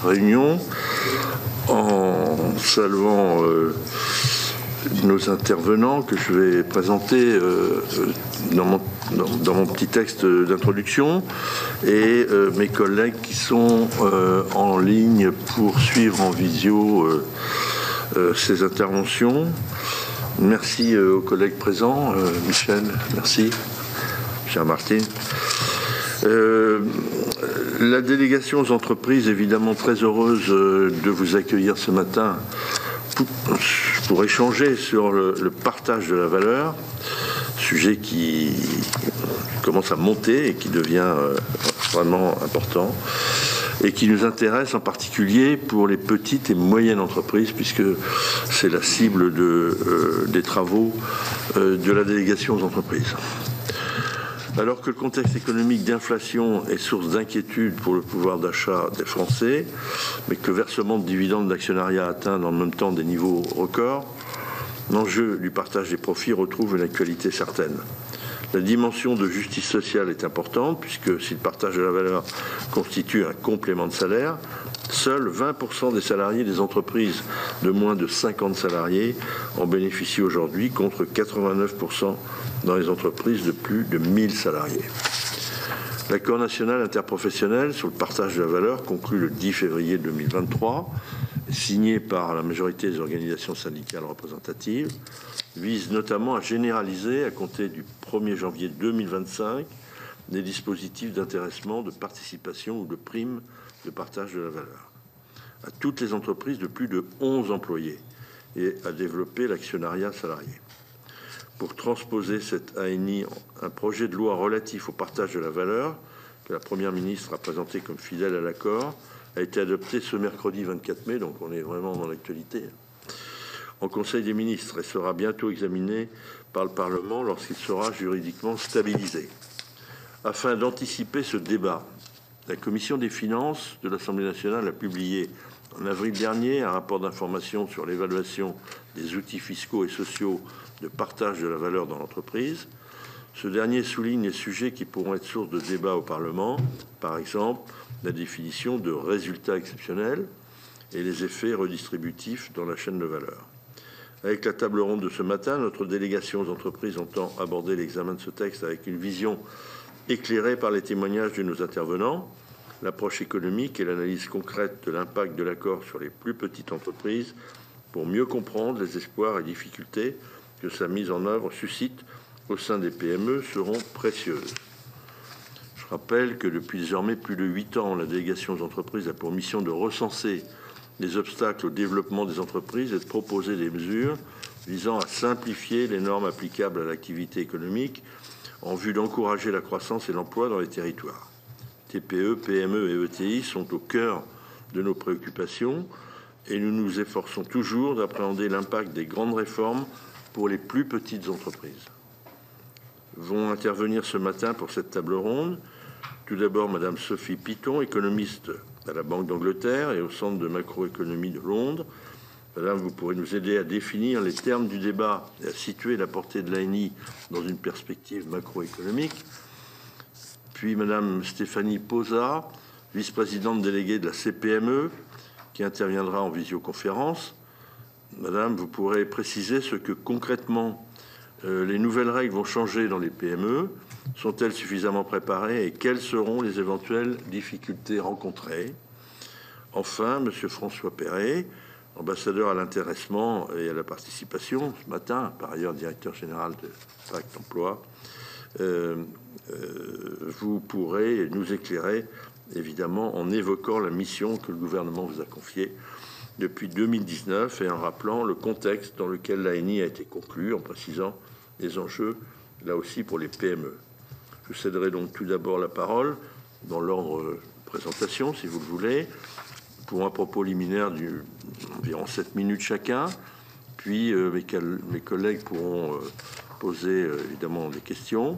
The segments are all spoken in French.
Réunion en saluant nos intervenants que je vais présenter dans mon petit texte d'introduction et mes collègues qui sont en ligne pour suivre en visio ces interventions. Merci aux collègues présents. Michel, merci. Cher Martine. La délégation aux entreprises est évidemment très heureuse de vous accueillir ce matin pour échanger sur le partage de la valeur, sujet qui commence à monter et qui devient vraiment important et qui nous intéresse en particulier pour les petites et moyennes entreprises puisque c'est la cible des travaux de la délégation aux entreprises. Alors que le contexte économique d'inflation est source d'inquiétude pour le pouvoir d'achat des Français, mais que le versement de dividendes d'actionnariat atteint dans le même temps des niveaux records, l'enjeu du partage des profits retrouve une actualité certaine. La dimension de justice sociale est importante puisque si le partage de la valeur constitue un complément de salaire, seuls 20% des salariés des entreprises de moins de 50 salariés en bénéficient aujourd'hui contre 89% dans les entreprises de plus de 1000 salariés. L'accord national interprofessionnel sur le partage de la valeur conclu le 10 février 2023, signé par la majorité des organisations syndicales représentatives, vise notamment à généraliser, à compter du 1er janvier 2025, des dispositifs d'intéressement, de participation ou de primes de partage de la valeur à toutes les entreprises de plus de 11 employés et à développer l'actionnariat salarié. Pour transposer cette ANI, un projet de loi relatif au partage de la valeur, que la Première ministre a présenté comme fidèle à l'accord, a été adopté ce mercredi 24 mai, donc on est vraiment dans l'actualité, en Conseil des ministres et sera bientôt examiné par le Parlement lorsqu'il sera juridiquement stabilisé. Afin d'anticiper ce débat, la Commission des finances de l'Assemblée nationale a publié en avril dernier un rapport d'information sur l'évaluation des outils fiscaux et sociaux de partage de la valeur dans l'entreprise. Ce dernier souligne les sujets qui pourront être source de débat au Parlement, par exemple la définition de résultats exceptionnels et les effets redistributifs dans la chaîne de valeur. Avec la table ronde de ce matin, notre délégation aux entreprises entend aborder l'examen de ce texte avec une vision éclairée par les témoignages de nos intervenants, l'approche économique et l'analyse concrète de l'impact de l'accord sur les plus petites entreprises pour mieux comprendre les espoirs et difficultés que sa mise en œuvre suscite au sein des PME seront précieuses. Je rappelle que depuis désormais plus de 8 ans, la délégation aux entreprises a pour mission de recenser les obstacles au développement des entreprises et de proposer des mesures visant à simplifier les normes applicables à l'activité économique en vue d'encourager la croissance et l'emploi dans les territoires. TPE, PME et ETI sont au cœur de nos préoccupations et nous nous efforçons toujours d'appréhender l'impact des grandes réformes pour les plus petites entreprises. Vont intervenir ce matin pour cette table ronde tout d'abord Madame Sophie Piton, économiste à la Banque d'Angleterre et au Centre de macroéconomie de Londres. Madame, vous pourrez nous aider à définir les termes du débat et à situer la portée de l'ANI dans une perspective macroéconomique. Puis Madame Stéphanie Posa, vice-présidente déléguée de la CPME, qui interviendra en visioconférence. Madame, vous pourrez préciser ce que concrètement les nouvelles règles vont changer dans les PME. Sont-elles suffisamment préparées et quelles seront les éventuelles difficultés rencontrées? Enfin, Monsieur François Perret, ambassadeur à l'intéressement et à la participation ce matin, par ailleurs directeur général de Pacte Emploi, vous pourrez nous éclairer évidemment en évoquant la mission que le gouvernement vous a confiée depuis 2019 et en rappelant le contexte dans lequel l'ANI a été conclue, en précisant les enjeux là aussi pour les PME. Je céderai donc tout d'abord la parole dans l'ordre de présentation, si vous le voulez, pour un propos liminaire d'environ 7 minutes chacun. Puis mes collègues pourront poser évidemment des questions.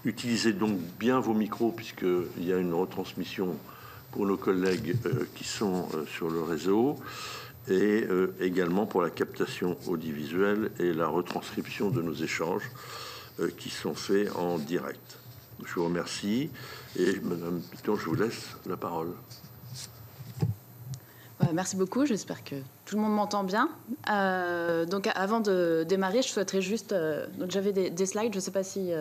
Utilisez donc bien vos micros puisqu'il y a une retransmission pour nos collègues qui sont sur le réseau et également pour la captation audiovisuelle et la retranscription de nos échanges qui sont faits en direct. Je vous remercie et Madame Piton, je vous laisse la parole. Merci beaucoup, j'espère que tout le monde m'entend bien. Donc avant de démarrer, je souhaiterais juste... donc j'avais des slides, je ne sais pas si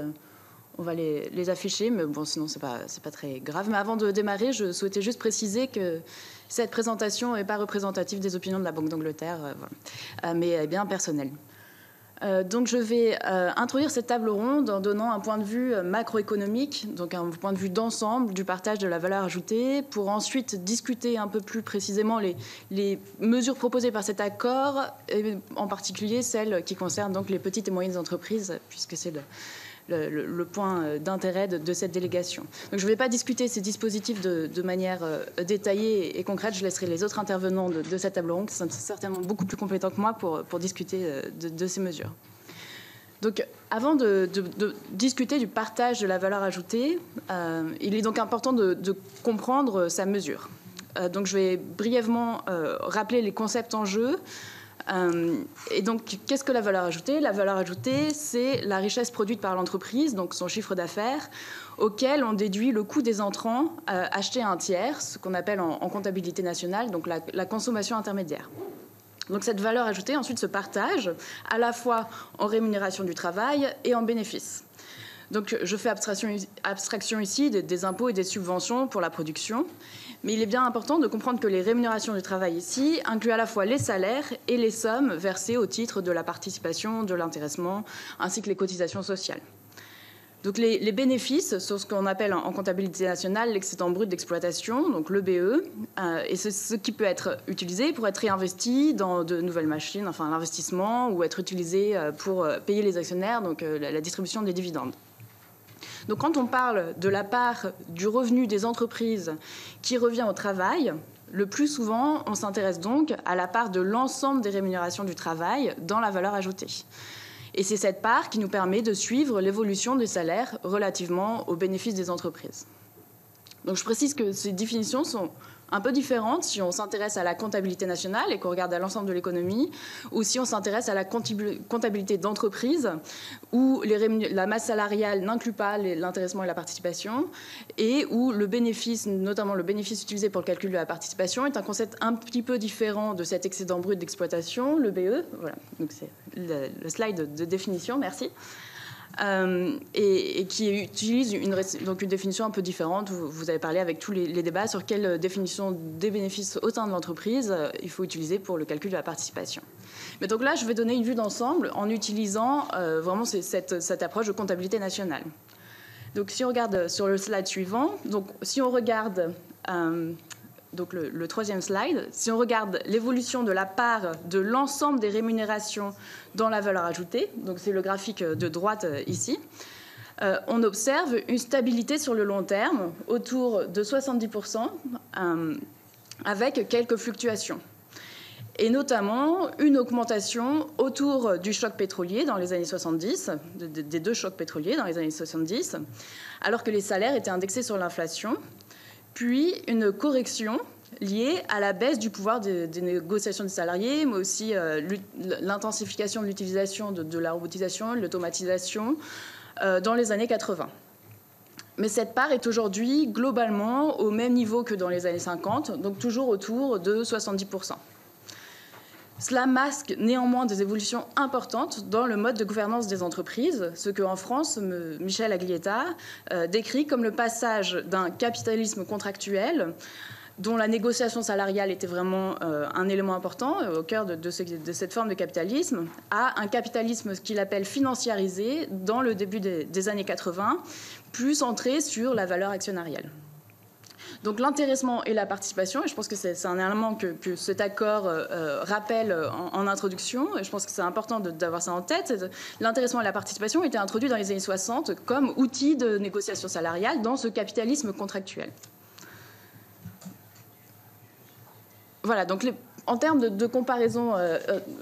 on va les afficher, mais bon, sinon c'est pas très grave. Mais avant de démarrer, je souhaitais juste préciser que cette présentation n'est pas représentative des opinions de la Banque d'Angleterre, voilà, mais est bien personnelle. Donc je vais introduire cette table ronde en donnant un point de vue macroéconomique, donc un point de vue d'ensemble du partage de la valeur ajoutée, pour ensuite discuter un peu plus précisément les mesures proposées par cet accord, et en particulier celles qui concernent donc les petites et moyennes entreprises, puisque c'est le point d'intérêt de cette délégation. Donc je ne vais pas discuter ces dispositifs de manière détaillée et concrète. Je laisserai les autres intervenants de cette table ronde, qui sont certainement beaucoup plus compétents que moi pour discuter de ces mesures. Donc avant de discuter du partage de la valeur ajoutée, il est donc important de comprendre sa mesure. Donc je vais brièvement rappeler les concepts en jeu. Et donc, qu'est-ce que la valeur ajoutée? La valeur ajoutée, c'est la richesse produite par l'entreprise, donc son chiffre d'affaires, auquel on déduit le coût des entrants achetés à un tiers, ce qu'on appelle en comptabilité nationale, donc la consommation intermédiaire. Donc cette valeur ajoutée ensuite se partage à la fois en rémunération du travail et en bénéfices. Donc je fais abstraction ici des impôts et des subventions pour la production, mais il est bien important de comprendre que les rémunérations du travail ici incluent à la fois les salaires et les sommes versées au titre de la participation, de l'intéressement, ainsi que les cotisations sociales. Donc les bénéfices sont ce qu'on appelle en comptabilité nationale l'excédent brut d'exploitation, donc le BE, et c'est ce qui peut être utilisé pour être réinvesti dans de nouvelles machines, enfin l'investissement, ou être utilisé pour payer les actionnaires, donc la distribution des dividendes. Donc quand on parle de la part du revenu des entreprises qui revient au travail, le plus souvent, on s'intéresse donc à la part de l'ensemble des rémunérations du travail dans la valeur ajoutée. Et c'est cette part qui nous permet de suivre l'évolution des salaires relativement aux bénéfices des entreprises. Donc je précise que ces définitions sont un peu différentes si on s'intéresse à la comptabilité nationale et qu'on regarde à l'ensemble de l'économie, ou si on s'intéresse à la comptabilité d'entreprise, où la masse salariale n'inclut pas l'intéressement et la participation, et où le bénéfice, notamment le bénéfice utilisé pour le calcul de la participation, est un concept un petit peu différent de cet excédent brut d'exploitation, le BE. Voilà, donc c'est le slide de définition, merci. Et qui utilise une définition un peu différente. Vous avez parlé avec tous les débats sur quelle définition des bénéfices au sein de l'entreprise il faut utiliser pour le calcul de la participation. Mais donc là, je vais donner une vue d'ensemble en utilisant vraiment cette approche de comptabilité nationale. Donc si on regarde sur le slide suivant, donc si on regarde donc le troisième slide, si on regarde l'évolution de la part de l'ensemble des rémunérations dans la valeur ajoutée, donc c'est le graphique de droite ici, on observe une stabilité sur le long terme autour de 70%, avec quelques fluctuations. Et notamment une augmentation autour du choc pétrolier dans les années 70, des deux chocs pétroliers dans les années 70, alors que les salaires étaient indexés sur l'inflation, puis une correction liée à la baisse du pouvoir des négociations des salariés, mais aussi l'intensification de l'utilisation de la robotisation, de l'automatisation dans les années 80. Mais cette part est aujourd'hui globalement au même niveau que dans les années 50, donc toujours autour de 70%. Cela masque néanmoins des évolutions importantes dans le mode de gouvernance des entreprises, ce qu'en France, Michel Aglietta décrit comme le passage d'un capitalisme contractuel, dont la négociation salariale était vraiment un élément important au cœur de cette forme de capitalisme, à un capitalisme qu'il appelle financiarisé dans le début des années 80, plus centré sur la valeur actionnariale. Donc l'intéressement et la participation, et je pense que c'est un élément que cet accord rappelle en introduction, et je pense que c'est important d'avoir ça en tête, l'intéressement et la participation étaient introduits dans les années 60 comme outils de négociation salariale dans ce capitalisme contractuel. Voilà, donc en termes de comparaison,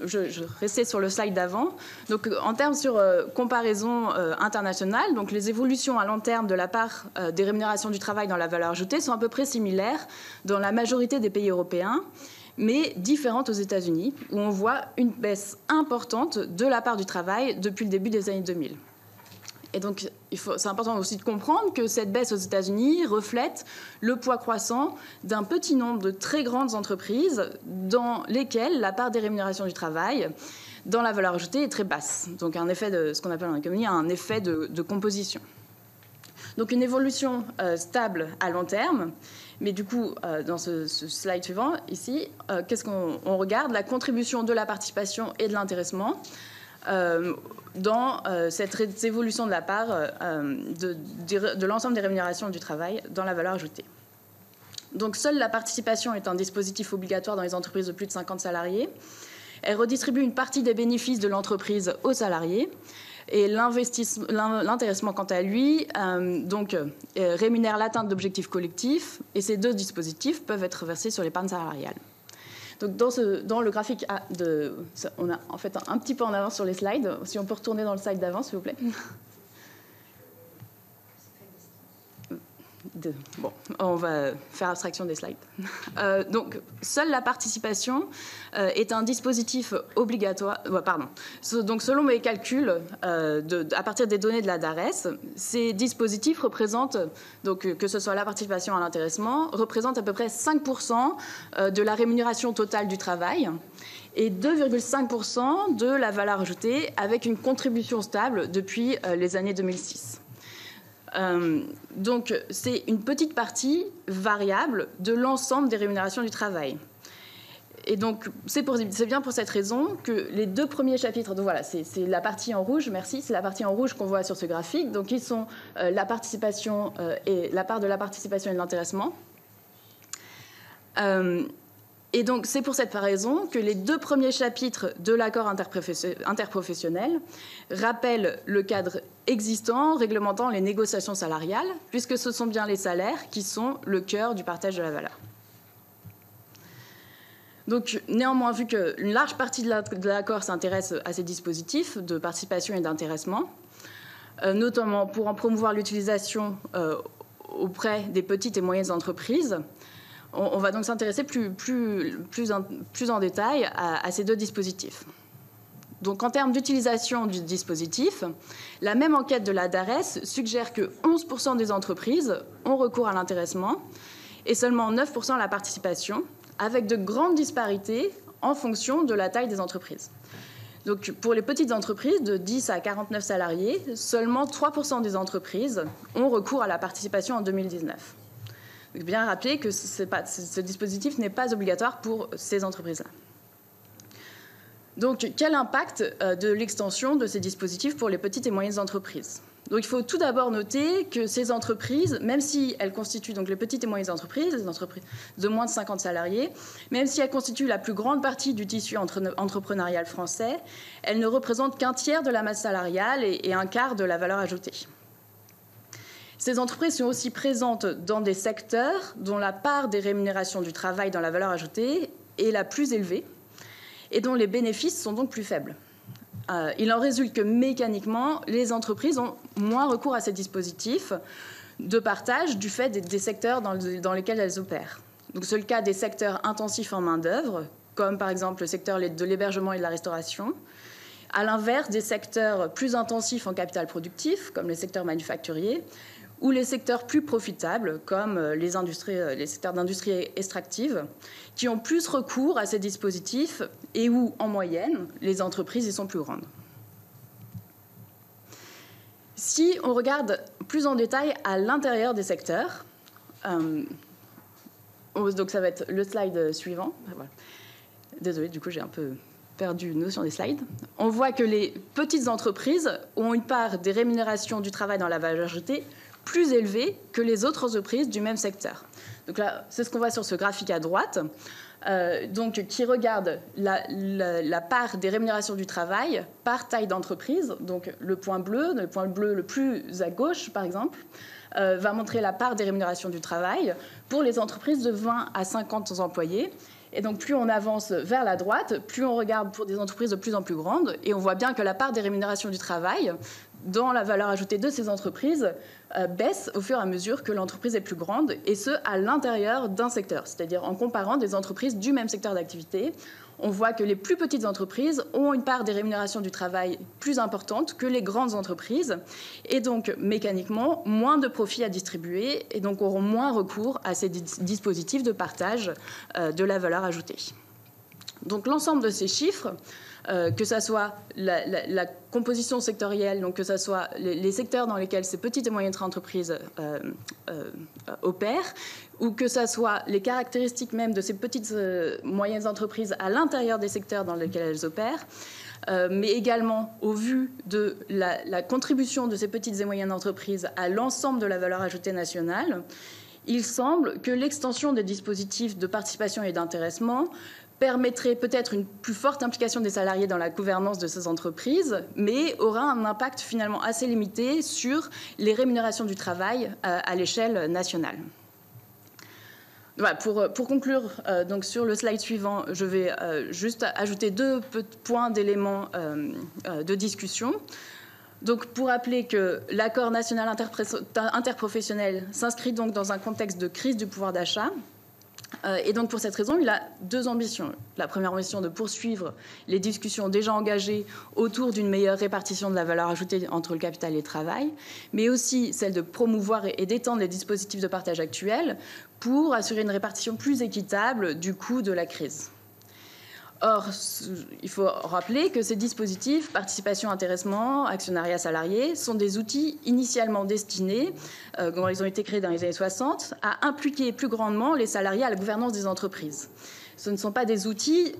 je restais sur le slide d'avant, donc en termes sur comparaison internationale, donc les évolutions à long terme de la part des rémunérations du travail dans la valeur ajoutée sont à peu près similaires dans la majorité des pays européens, mais différentes aux États-Unis, où on voit une baisse importante de la part du travail depuis le début des années 2000. Et donc, c'est important aussi de comprendre que cette baisse aux États-Unis reflète le poids croissant d'un petit nombre de très grandes entreprises dans lesquelles la part des rémunérations du travail dans la valeur ajoutée est très basse. Donc, un effet de ce qu'on appelle en économie un effet de composition. Donc, une évolution stable à long terme. Mais du coup, dans ce slide suivant, ici, qu'est-ce qu'on regarde? La contribution de la participation et de l'intéressement dans cette évolution de la part de l'ensemble des rémunérations du travail dans la valeur ajoutée. Donc, seule la participation est un dispositif obligatoire dans les entreprises de plus de 50 salariés. Elle redistribue une partie des bénéfices de l'entreprise aux salariés. Et l'intéressement, quant à lui, rémunère l'atteinte d'objectifs collectifs. Et ces deux dispositifs peuvent être versés sur l'épargne salariale. Donc dans le graphique, on a en fait un petit peu en avance sur les slides. Si on peut retourner dans le slide d'avant, s'il vous plaît. Bon, on va faire abstraction des slides. Donc, seule la participation est un dispositif obligatoire. Donc, selon mes calculs, à partir des données de la DARES, ces dispositifs représentent, donc, que ce soit la participation à l'intéressement, représentent à peu près 5% de la rémunération totale du travail et 2,5% de la valeur ajoutée, avec une contribution stable depuis les années 2006. Donc, c'est une petite partie variable de l'ensemble des rémunérations du travail. Et donc, c'est bien pour cette raison que les deux premiers chapitres, donc voilà, c'est la partie en rouge, merci, c'est la partie en rouge qu'on voit sur ce graphique. Donc, ils sont la participation et la part de la participation et de l'intéressement. Et donc, c'est pour cette raison que les deux premiers chapitres de l'accord interprofessionnel rappellent le cadre existant réglementant les négociations salariales, puisque ce sont bien les salaires qui sont le cœur du partage de la valeur. Donc, néanmoins, vu qu'une large partie de l'accord s'intéresse à ces dispositifs de participation et d'intéressement, notamment pour en promouvoir l'utilisation auprès des petites et moyennes entreprises, on va donc s'intéresser plus en détail à ces deux dispositifs. Donc, en termes d'utilisation du dispositif, la même enquête de la DARES suggère que 11% des entreprises ont recours à l'intéressement et seulement 9% à la participation, avec de grandes disparités en fonction de la taille des entreprises. Donc, pour les petites entreprises de 10 à 49 salariés, seulement 3% des entreprises ont recours à la participation en 2019. Donc, bien rappeler que ce dispositif n'est pas obligatoire pour ces entreprises-là. Donc, quel impact de l'extension de ces dispositifs pour les petites et moyennes entreprises? Donc, il faut tout d'abord noter que ces entreprises, même si elles constituent, donc les petites et moyennes entreprises, les entreprises de moins de 50 salariés, même si elles constituent la plus grande partie du tissu entrepreneurial français, elles ne représentent qu'un tiers de la masse salariale et un quart de la valeur ajoutée. Ces entreprises sont aussi présentes dans des secteurs dont la part des rémunérations du travail dans la valeur ajoutée est la plus élevée et dont les bénéfices sont donc plus faibles. Il en résulte que mécaniquement, les entreprises ont moins recours à ces dispositifs de partage du fait des secteurs dans lesquels elles opèrent. Donc, c'est le cas des secteurs intensifs en main-d'œuvre, comme par exemple le secteur de l'hébergement et de la restauration, à l'inverse des secteurs plus intensifs en capital productif, comme les secteurs manufacturiers, ou les secteurs plus profitables, comme les secteurs d'industrie extractive, qui ont plus recours à ces dispositifs et où, en moyenne, les entreprises y sont plus grandes. Si on regarde plus en détail à l'intérieur des secteurs, donc ça va être le slide suivant. Voilà. Désolée, du coup, j'ai un peu perdu notion des slides. On voit que les petites entreprises ont une part des rémunérations du travail dans la valeur ajoutée plus élevée que les autres entreprises du même secteur. Donc là, c'est ce qu'on voit sur ce graphique à droite, qui regarde la part des rémunérations du travail par taille d'entreprise. Donc le point bleu le plus à gauche, par exemple, va montrer la part des rémunérations du travail pour les entreprises de 20 à 50 employés. Et donc, plus on avance vers la droite, plus on regarde pour des entreprises de plus en plus grandes, et on voit bien que la part des rémunérations du travail dans la valeur ajoutée de ces entreprises baisse au fur et à mesure que l'entreprise est plus grande, et ce, à l'intérieur d'un secteur, c'est-à-dire en comparant des entreprises du même secteur d'activité. On voit que les plus petites entreprises ont une part des rémunérations du travail plus importante que les grandes entreprises, et donc mécaniquement moins de profits à distribuer, et donc auront moins recours à ces dispositifs de partage de la valeur ajoutée. Donc l'ensemble de ces chiffres, que ce soit la composition sectorielle, donc que ce soit les secteurs dans lesquels ces petites et moyennes entreprises opèrent, ou que ce soit les caractéristiques même de ces petites moyennes entreprises à l'intérieur des secteurs dans lesquels elles opèrent, mais également au vu de la contribution de ces petites et moyennes entreprises à l'ensemble de la valeur ajoutée nationale, il semble que l'extension des dispositifs de participation et d'intéressement permettrait peut-être une plus forte implication des salariés dans la gouvernance de ces entreprises, mais aura un impact finalement assez limité sur les rémunérations du travail à l'échelle nationale. Voilà, pour conclure, donc sur le slide suivant, je vais juste ajouter deux points d'éléments de discussion. Donc, pour rappeler que l'accord national interprofessionnel s'inscrit donc dans un contexte de crise du pouvoir d'achat. Et donc, pour cette raison, il a deux ambitions. La première ambition, de poursuivre les discussions déjà engagées autour d'une meilleure répartition de la valeur ajoutée entre le capital et le travail, mais aussi celle de promouvoir et d'étendre les dispositifs de partage actuels pour assurer une répartition plus équitable du coût de la crise. Or, il faut rappeler que ces dispositifs, participation, intéressement, actionnariat salarié, sont des outils initialement destinés, quand ils ont été créés dans les années 60, à impliquer plus grandement les salariés à la gouvernance des entreprises. Ce ne sont pas des outils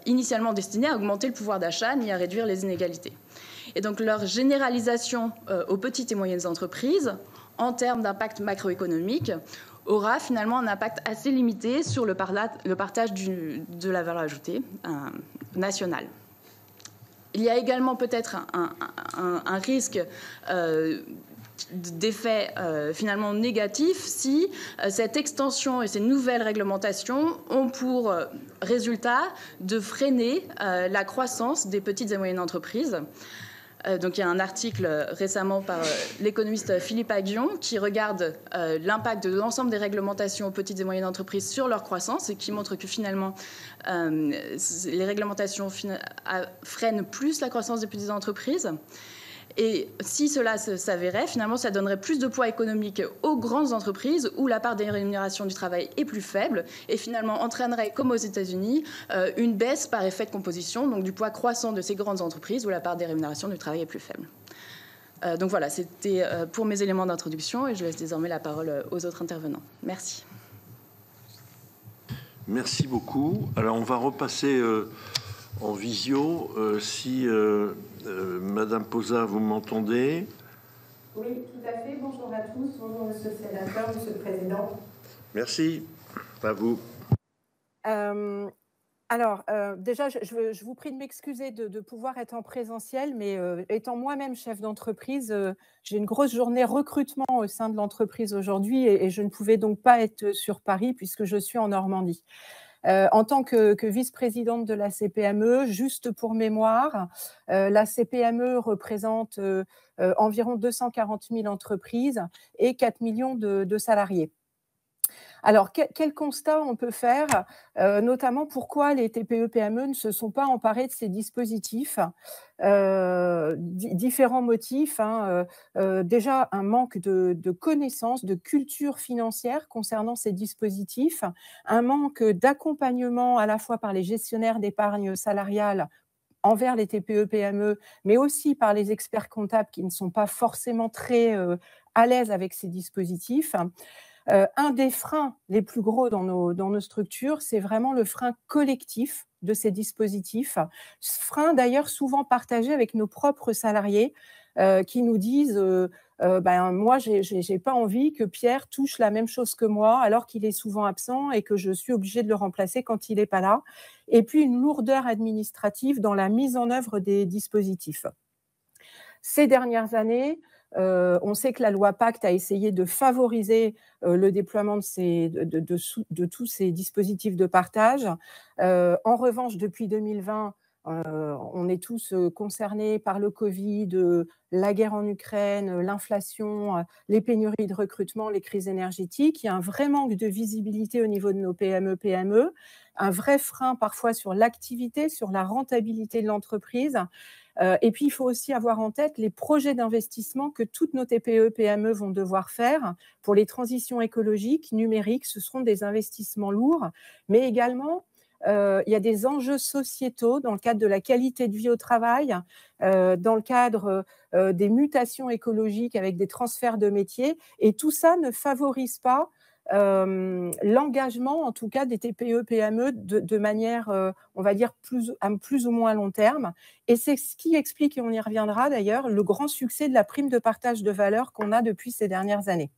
initialement destinés à augmenter le pouvoir d'achat ni à réduire les inégalités. Et donc leur généralisation aux petites et moyennes entreprises, en termes d'impact macroéconomique, aura finalement un impact assez limité sur le partage de la valeur ajoutée nationale. Il y a également peut-être un risque d'effet finalement négatif si cette extension et ces nouvelles réglementations ont pour résultat de freiner la croissance des petites et moyennes entreprises. Donc il y a un article récemment par l'économiste Philippe Aghion qui regarde l'impact de l'ensemble des réglementations aux petites et moyennes entreprises sur leur croissance et qui montre que finalement les réglementations freinent plus la croissance des petites entreprises. Et si cela s'avérait, finalement, ça donnerait plus de poids économique aux grandes entreprises où la part des rémunérations du travail est plus faible et finalement entraînerait, comme aux États-Unis, une baisse par effet de composition, donc du poids croissant de ces grandes entreprises où la part des rémunérations du travail est plus faible. Donc voilà, c'était pour mes éléments d'introduction et je laisse désormais la parole aux autres intervenants. Merci. Merci beaucoup. Alors on va repasser en visio. Si Madame Posa, vous m'entendez? Oui, tout à fait. Bonjour à tous. Bonjour, Monsieur le Sénateur, Monsieur le Président. Merci. À vous. Alors, déjà, je vous prie de m'excuser de pouvoir être en présentiel, mais étant moi-même chef d'entreprise, j'ai une grosse journée recrutement au sein de l'entreprise aujourd'hui et je ne pouvais donc pas être sur Paris puisque je suis en Normandie. En tant que vice-présidente de la CPME, juste pour mémoire, la CPME représente environ 240 000 entreprises et 4 millions de salariés. Alors, quel constat on peut faire, notamment pourquoi les TPE-PME ne se sont pas emparés de ces dispositifs? Différents motifs. Déjà, un manque de connaissances, de culture financière concernant ces dispositifs, un manque d'accompagnement à la fois par les gestionnaires d'épargne salariale envers les TPE-PME, mais aussi par les experts comptables qui ne sont pas forcément très à l'aise avec ces dispositifs. Un des freins les plus gros dans nos structures, c'est vraiment le frein collectif de ces dispositifs. Ce frein d'ailleurs souvent partagé avec nos propres salariés qui nous disent moi, j'ai pas envie que Pierre touche la même chose que moi alors qu'il est souvent absent et que je suis obligée de le remplacer quand il n'est pas là. Et puis une lourdeur administrative dans la mise en œuvre des dispositifs. Ces dernières années, on sait que la loi Pacte a essayé de favoriser le déploiement de tous ces dispositifs de partage. En revanche, depuis 2020, On est tous concernés par le Covid, la guerre en Ukraine, l'inflation, les pénuries de recrutement, les crises énergétiques. Il y a un vrai manque de visibilité au niveau de nos PME, un vrai frein parfois sur l'activité, sur la rentabilité de l'entreprise. Et puis, il faut aussi avoir en tête les projets d'investissement que toutes nos TPE, PME vont devoir faire pour les transitions écologiques, numériques. Ce seront des investissements lourds, mais également, il y a des enjeux sociétaux dans le cadre de la qualité de vie au travail, dans le cadre des mutations écologiques avec des transferts de métiers. Et tout ça ne favorise pas l'engagement, en tout cas, des TPE, PME de manière, on va dire, à plus ou moins long terme. Et c'est ce qui explique, et on y reviendra d'ailleurs, le grand succès de la prime de partage de valeur qu'on a depuis ces dernières années.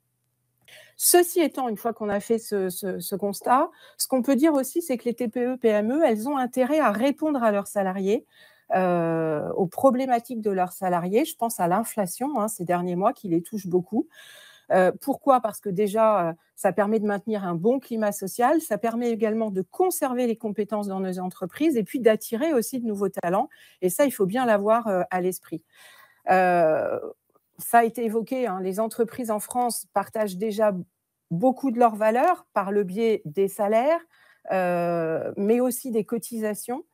Ceci étant, une fois qu'on a fait ce constat, ce qu'on peut dire aussi, c'est que les TPE, PME, elles ont intérêt à répondre à leurs salariés, aux problématiques de leurs salariés. Je pense à l'inflation, ces derniers mois, qui les touche beaucoup. Pourquoi ? Parce que déjà, ça permet de maintenir un bon climat social, ça permet également de conserver les compétences dans nos entreprises et puis d'attirer aussi de nouveaux talents. Et ça, il faut bien l'avoir à l'esprit. Ça a été évoqué, les entreprises en France partagent déjà beaucoup de leurs valeurs par le biais des salaires, mais aussi des cotisations.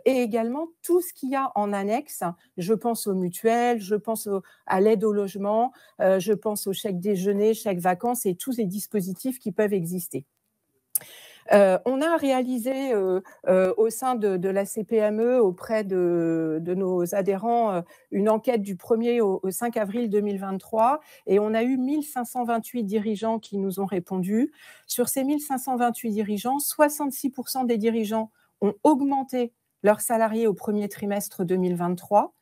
Et également tout ce qu'il y a en annexe. Je pense aux mutuelles, je pense à l'aide au logement, je pense au chèque déjeuner, chèque vacances et tous les dispositifs qui peuvent exister. On a réalisé au sein de la CPME auprès de nos adhérents une enquête du 1er au 5 avril 2023 et on a eu 1528 dirigeants qui nous ont répondu. Sur ces 1528 dirigeants, 66% des dirigeants ont augmenté leurs salariés au premier trimestre 2023.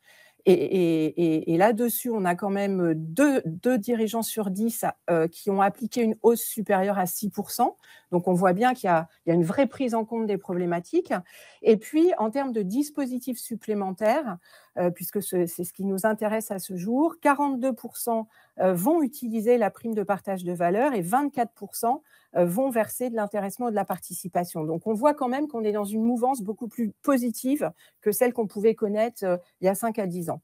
Et là-dessus, on a quand même deux dirigeants sur 10 qui ont appliqué une hausse supérieure à 6%. Donc, on voit bien qu'il y a une vraie prise en compte des problématiques. Et puis, en termes de dispositifs supplémentaires, puisque c'est ce qui nous intéresse à ce jour, 42% vont utiliser la prime de partage de valeur et 24% vont verser de l'intéressement et de la participation. Donc, on voit quand même qu'on est dans une mouvance beaucoup plus positive que celle qu'on pouvait connaître il y a 5 à 10 ans.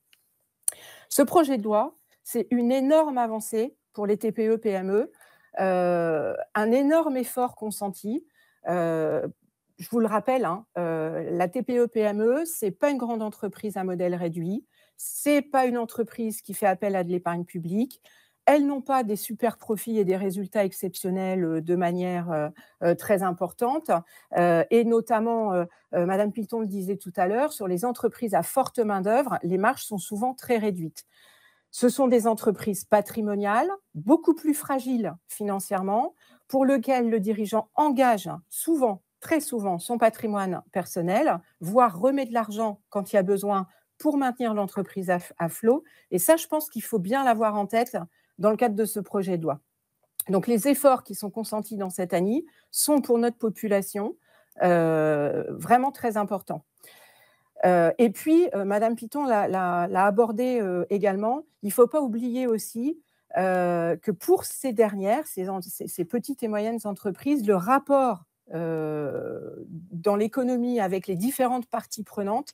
Ce projet de loi, c'est une énorme avancée pour les TPE, PME, un énorme effort consenti. Je vous le rappelle, la TPE, PME, ce n'est pas une grande entreprise à modèle réduit, ce n'est pas une entreprise qui fait appel à de l'épargne publique. Elles n'ont pas des super profits et des résultats exceptionnels de manière très importante. Et notamment, Madame Piton le disait tout à l'heure, sur les entreprises à forte main-d'œuvre, les marges sont souvent très réduites. Ce sont des entreprises patrimoniales, beaucoup plus fragiles financièrement, pour lesquelles le dirigeant engage souvent, très souvent, son patrimoine personnel, voire remet de l'argent quand il y a besoin pour maintenir l'entreprise à flot. Et ça, je pense qu'il faut bien l'avoir en tête dans le cadre de ce projet de loi. Donc, les efforts qui sont consentis dans cette année sont pour notre population vraiment très importants. Et puis, Madame Piton l'a abordé également, il ne faut pas oublier aussi que pour ces dernières, ces petites et moyennes entreprises, le rapport dans l'économie avec les différentes parties prenantes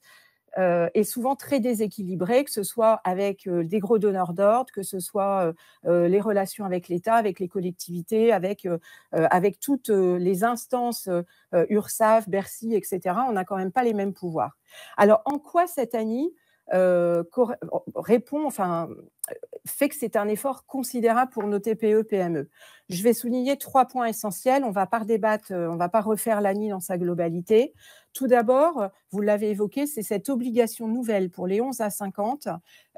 est souvent très déséquilibré, que ce soit avec des gros donneurs d'ordre, que ce soit les relations avec l'État, avec les collectivités, avec toutes les instances URSSAF, Bercy, etc. On n'a quand même pas les mêmes pouvoirs. Alors, en quoi cette année fait que c'est un effort considérable pour nos TPE, PME. Je vais souligner 3 points essentiels. On ne va pas redébattre, on ne va pas refaire l'ANI dans sa globalité. Tout d'abord, vous l'avez évoqué, c'est cette obligation nouvelle pour les 11 à 50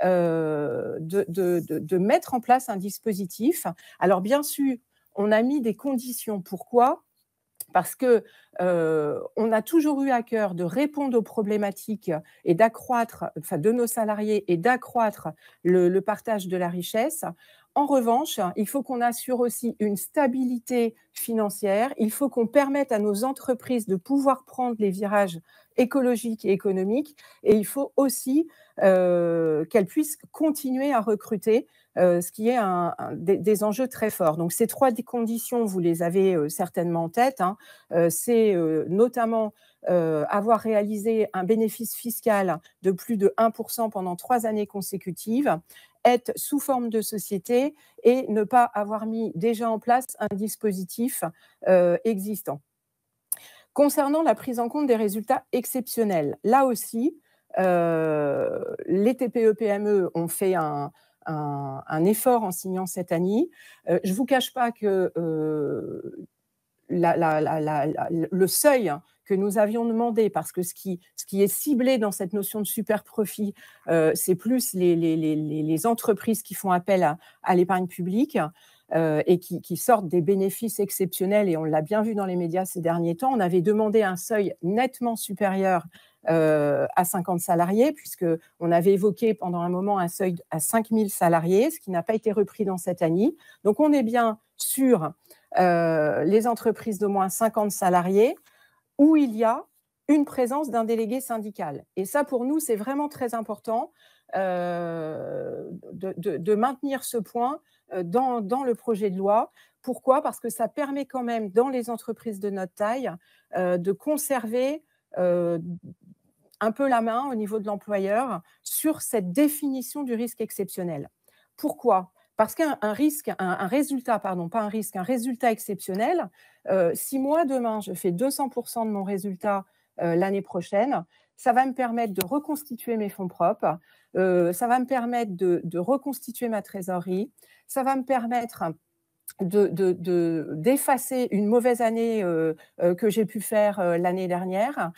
de mettre en place un dispositif. Alors, bien sûr, on a mis des conditions. Pourquoi ? Parce que on a toujours eu à cœur de répondre aux problématiques et d'accroître, de nos salariés et d'accroître le partage de la richesse. En revanche, il faut qu'on assure aussi une stabilité financière. Il faut qu'on permette à nos entreprises de pouvoir prendre les virages écologiques et économiques. Et il faut aussi qu'elles puissent continuer à recruter ce qui est des enjeux très forts. Donc ces 3 conditions, vous les avez certainement en tête, hein. C'est notamment avoir réalisé un bénéfice fiscal de plus de 1% pendant 3 années consécutives, être sous forme de société et ne pas avoir mis déjà en place un dispositif existant. Concernant la prise en compte des résultats exceptionnels, là aussi, les TPE-PME ont fait un effort en signant cette ANI. Je ne vous cache pas que le seuil que nous avions demandé, parce que ce qui est ciblé dans cette notion de super profit, c'est plus les entreprises qui font appel à l'épargne publique et qui sortent des bénéfices exceptionnels, et on l'a bien vu dans les médias ces derniers temps. On avait demandé un seuil nettement supérieur à 50 salariés, puisqu'on avait évoqué pendant un moment un seuil à 5000 salariés, ce qui n'a pas été repris dans cette ANI. Donc on est bien sur les entreprises d'au moins 50 salariés, où il y a une présence d'un délégué syndical. Et ça, pour nous, c'est vraiment très important de maintenir ce point dans le projet de loi. Pourquoi ? Parce que ça permet quand même, dans les entreprises de notre taille, de conserver un peu la main au niveau de l'employeur sur cette définition du risque exceptionnel. Pourquoi ? Parce qu'un résultat exceptionnel, si moi, demain, je fais 200% de mon résultat l'année prochaine, ça va me permettre de reconstituer mes fonds propres, ça va me permettre de reconstituer ma trésorerie, ça va me permettre d'effacer une mauvaise année que j'ai pu faire l'année dernière.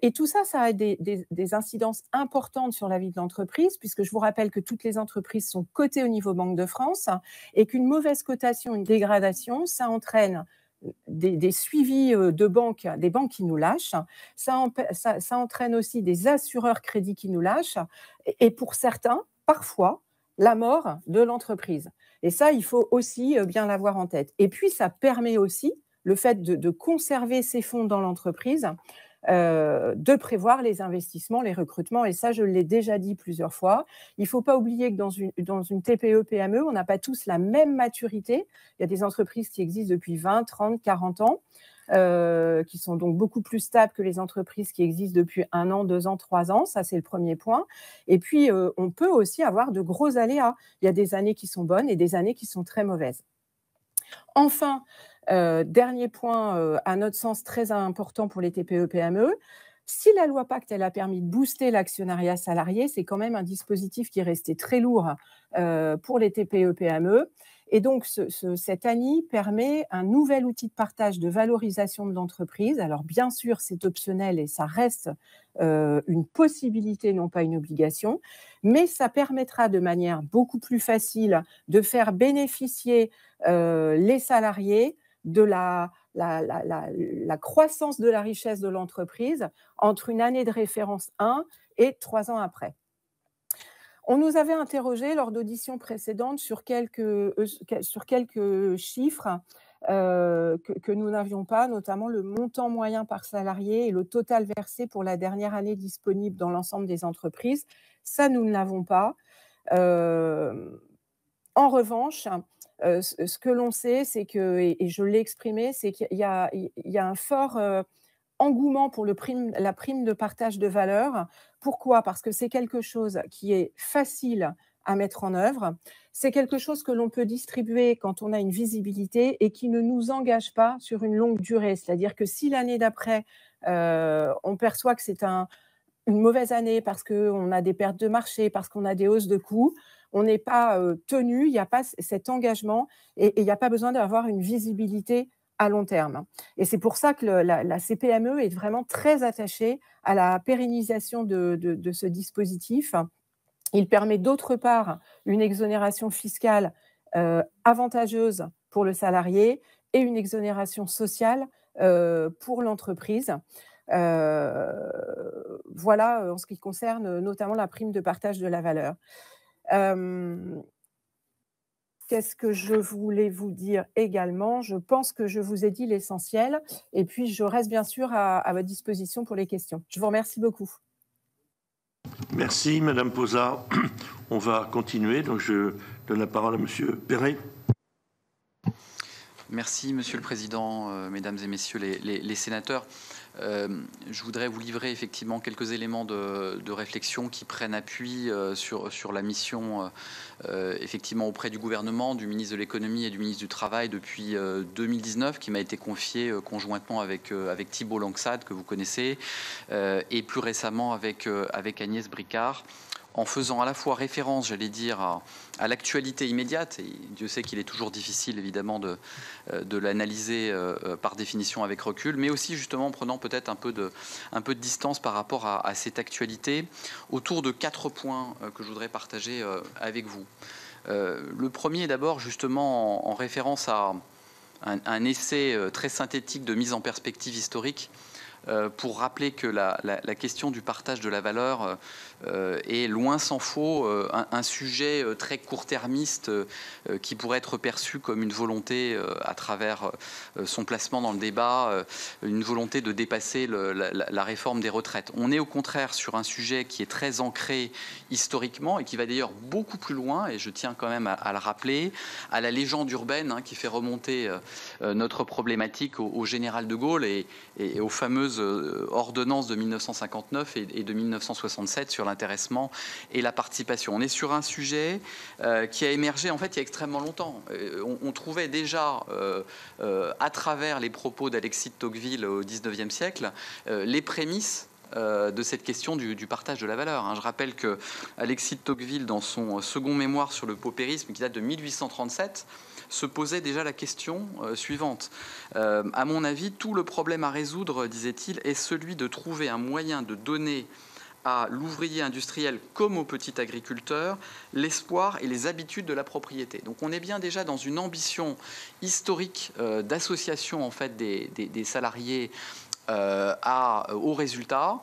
Et tout ça, ça a des incidences importantes sur la vie de l'entreprise, puisque je vous rappelle que toutes les entreprises sont cotées au niveau Banque de France, et qu'une mauvaise cotation, une dégradation, ça entraîne des suivis de banques, des banques qui nous lâchent, ça entraîne aussi des assureurs crédits qui nous lâchent, et pour certains, parfois, la mort de l'entreprise. Et ça, il faut aussi bien l'avoir en tête. Et puis, ça permet aussi, le fait de conserver ces fonds dans l'entreprise, de prévoir les investissements, les recrutements. Et ça, je l'ai déjà dit plusieurs fois. Il ne faut pas oublier que dans une TPE-PME, on n'a pas tous la même maturité. Il y a des entreprises qui existent depuis 20, 30, 40 ans, qui sont donc beaucoup plus stables que les entreprises qui existent depuis 1 an, 2 ans, 3 ans. Ça, c'est le premier point. Et puis, on peut aussi avoir de gros aléas. Il y a des années qui sont bonnes et des années qui sont très mauvaises. Enfin, dernier point, à notre sens très important pour les TPE-PME, si la loi Pacte elle a permis de booster l'actionnariat salarié, c'est quand même un dispositif qui est resté très lourd pour les TPE-PME. Et donc, cette ANI permet un nouvel outil de partage de valorisation de l'entreprise. Alors, bien sûr, c'est optionnel et ça reste une possibilité, non pas une obligation, mais ça permettra de manière beaucoup plus facile de faire bénéficier les salariés de la croissance de la richesse de l'entreprise entre une année de référence 1 et 3 ans après. On nous avait interrogé lors d'auditions précédentes sur quelques chiffres que nous n'avions pas, notamment le montant moyen par salarié et le total versé pour la dernière année disponible dans l'ensemble des entreprises. Ça, nous ne l'avons pas. En revanche, ce que l'on sait, c'est que, et je l'ai exprimé, c'est qu'il y a un fort engouement pour la prime de partage de valeur. Pourquoi ? Parce que c'est quelque chose qui est facile à mettre en œuvre. C'est quelque chose que l'on peut distribuer quand on a une visibilité et qui ne nous engage pas sur une longue durée. C'est-à-dire que si l'année d'après, on perçoit que c'est une mauvaise année parce qu'on a des pertes de marché, parce qu'on a des hausses de coûts, on n'est pas tenu, il n'y a pas cet engagement et il n'y a pas besoin d'avoir une visibilité à long terme. Et c'est pour ça que la CPME est vraiment très attachée à la pérennisation de ce dispositif. Il permet d'autre part une exonération fiscale avantageuse pour le salarié et une exonération sociale pour l'entreprise. Voilà en ce qui concerne notamment la prime de partage de la valeur. Qu'est-ce que je voulais vous dire également ? Je pense que je vous ai dit l'essentiel et puis je reste bien sûr à votre disposition pour les questions. Je vous remercie beaucoup. Merci Madame Posa. On va continuer. Donc je Je donne la parole à Monsieur Perret. Merci, Monsieur le Président, Mesdames et Messieurs les sénateurs. Je voudrais vous livrer effectivement quelques éléments de réflexion qui prennent appui sur la mission effectivement auprès du gouvernement, du ministre de l'économie et du ministre du Travail depuis 2019, qui m'a été confiée conjointement avec Thibault Langsade, que vous connaissez, et plus récemment avec Agnès Bricard, en faisant à la fois référence, j'allais dire, à l'actualité immédiate, et Dieu sait qu'il est toujours difficile évidemment de l'analyser par définition avec recul, mais aussi justement en prenant peut-être un peu de distance par rapport à cette actualité, autour de 4 points que je voudrais partager avec vous. Le premier d'abord justement en référence à un essai très synthétique de mise en perspective historique, pour rappeler que la question du partage de la valeur est loin s'en faut un sujet très court-termiste qui pourrait être perçu comme une volonté à travers son placement dans le débat, une volonté de dépasser la réforme des retraites. On est au contraire sur un sujet qui est très ancré historiquement et qui va d'ailleurs beaucoup plus loin, et je tiens quand même à le rappeler, à la légende urbaine qui fait remonter notre problématique au général de Gaulle et aux fameuses ordonnances de 1959 et de 1967 sur l'intéressement et la participation. On est sur un sujet qui a émergé en fait il y a extrêmement longtemps. On trouvait déjà à travers les propos d'Alexis de Tocqueville au XIXe siècle les prémices de cette question du partage de la valeur. Je rappelle que Alexis de Tocqueville, dans son second mémoire sur le paupérisme qui date de 1837, se posait déjà la question suivante. À mon avis, tout le problème à résoudre, disait-il, est celui de trouver un moyen de donner à l'ouvrier industriel comme au petit agriculteur l'espoir et les habitudes de la propriété. Donc on est bien déjà dans une ambition historique d'association en fait des salariés au résultat,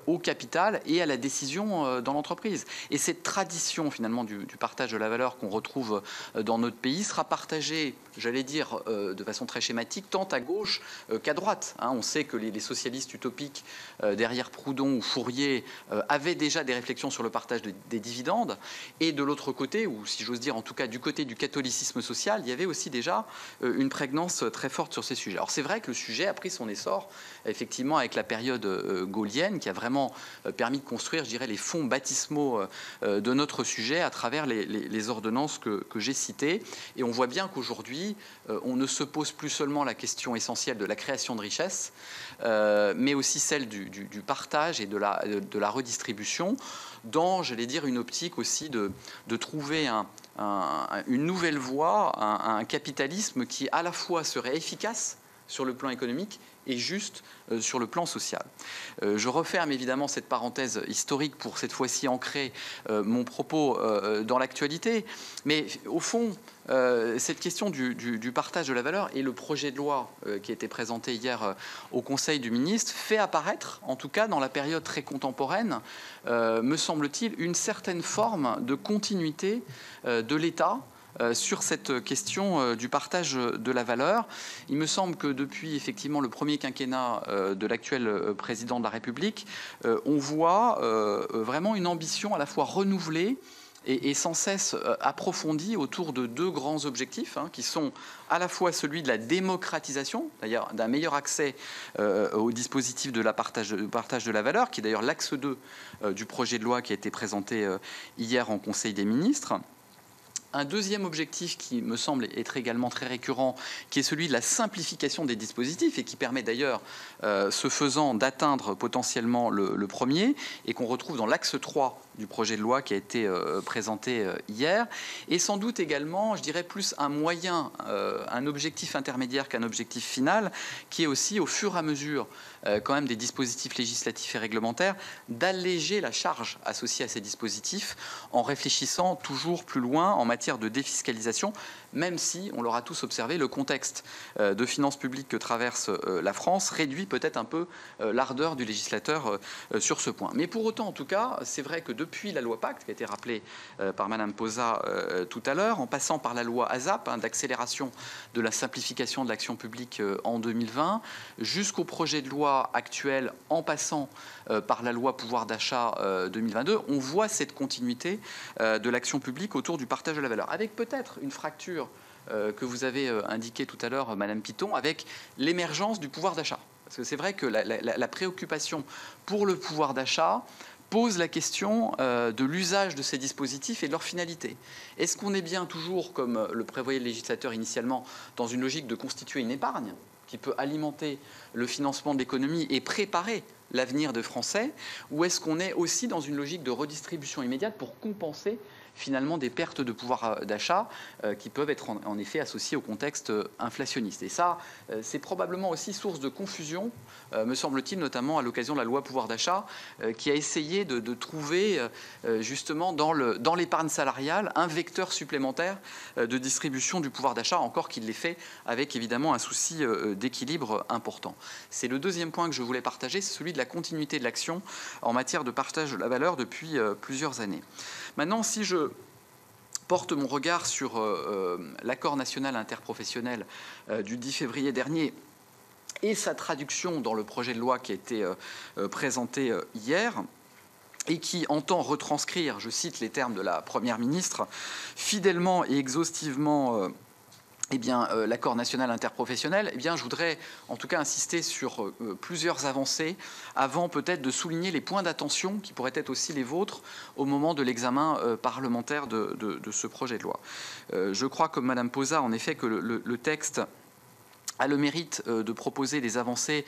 au capital et à la décision dans l'entreprise. Et cette tradition finalement du partage de la valeur qu'on retrouve dans notre pays sera partagée, j'allais dire de façon très schématique, tant à gauche qu'à droite. On sait que les socialistes utopiques derrière Proudhon ou Fourier avaient déjà des réflexions sur le partage des dividendes, et de l'autre côté, ou si j'ose dire en tout cas du côté du catholicisme social, il y avait aussi déjà une prégnance très forte sur ces sujets. Alors c'est vrai que le sujet a pris son essor effectivement avec la période gaulienne qui a vraiment permis de construire, je dirais, les fonds baptismaux de notre sujet à travers les ordonnances que j'ai citées. Et on voit bien qu'aujourd'hui, on ne se pose plus seulement la question essentielle de la création de richesse, mais aussi celle du partage et de la redistribution dans, j'allais dire, une optique aussi de trouver une nouvelle voie, un capitalisme qui à la fois serait efficace sur le plan économique et juste sur le plan social. Je referme évidemment cette parenthèse historique pour cette fois-ci ancrer mon propos dans l'actualité, mais au fond, cette question du partage de la valeur et le projet de loi qui a été présenté hier au Conseil du ministre fait apparaître, en tout cas dans la période très contemporaine, me semble-t-il, une certaine forme de continuité de l'État sur cette question du partage de la valeur. Il me semble que depuis effectivement le premier quinquennat de l'actuel président de la République, on voit vraiment une ambition à la fois renouvelée et sans cesse approfondie autour de 2 grands objectifs qui sont à la fois celui de la démocratisation, d'ailleurs d'un meilleur accès au dispositif de partage de la valeur, qui est d'ailleurs l'axe 2 du projet de loi qui a été présenté hier en Conseil des ministres. Un deuxième objectif qui me semble être également très récurrent, qui est celui de la simplification des dispositifs et qui permet d'ailleurs, ce faisant, d'atteindre potentiellement le premier et qu'on retrouve dans l'axe 3 du projet de loi qui a été présenté hier, et sans doute également, je dirais, plus un moyen, un objectif intermédiaire qu'un objectif final, qui est aussi au fur et à mesure quand même des dispositifs législatifs et réglementaires, d'alléger la charge associée à ces dispositifs en réfléchissant toujours plus loin en matière de défiscalisation, même si, on l'aura tous observé, le contexte de finances publiques que traverse la France réduit peut-être un peu l'ardeur du législateur sur ce point. Mais pour autant, en tout cas, c'est vrai que depuis la loi Pacte, qui a été rappelée par Madame Posa tout à l'heure, en passant par la loi ASAP, d'accélération de la simplification de l'action publique en 2020, jusqu'au projet de loi actuel, en passant par la loi pouvoir d'achat 2022, on voit cette continuité de l'action publique autour du partage de la valeur, avec peut-être une fracture que vous avez indiquée tout à l'heure, Madame Piton, avec l'émergence du pouvoir d'achat. Parce que c'est vrai que la préoccupation pour le pouvoir d'achat pose la question de l'usage de ces dispositifs et de leur finalité. Est-ce qu'on est bien toujours, comme le prévoyait le législateur initialement, dans une logique de constituer une épargne qui peut alimenter le financement de l'économie et préparer l'avenir des Français, ou est-ce qu'on est aussi dans une logique de redistribution immédiate pour compenser finalement des pertes de pouvoir d'achat qui peuvent être en effet associées au contexte inflationniste. Et ça, c'est probablement aussi source de confusion, me semble-t-il, notamment à l'occasion de la loi pouvoir d'achat, qui a essayé de trouver justement dans l'épargne salariale un vecteur supplémentaire de distribution du pouvoir d'achat, encore qu'il l'ait fait avec évidemment un souci d'équilibre important. C'est le deuxième point que je voulais partager, c'est celui de la continuité de l'action en matière de partage de la valeur depuis plusieurs années. Maintenant, si je porte mon regard sur l'accord national interprofessionnel du 10 février dernier et sa traduction dans le projet de loi qui a été présenté hier, et qui entend retranscrire, je cite les termes de la Première ministre, fidèlement et exhaustivement l'accord national interprofessionnel, je voudrais en tout cas insister sur plusieurs avancées avant peut-être de souligner les points d'attention qui pourraient être aussi les vôtres au moment de l'examen parlementaire de ce projet de loi. Je crois, comme Madame Posa, en effet, que le texte a le mérite de proposer des avancées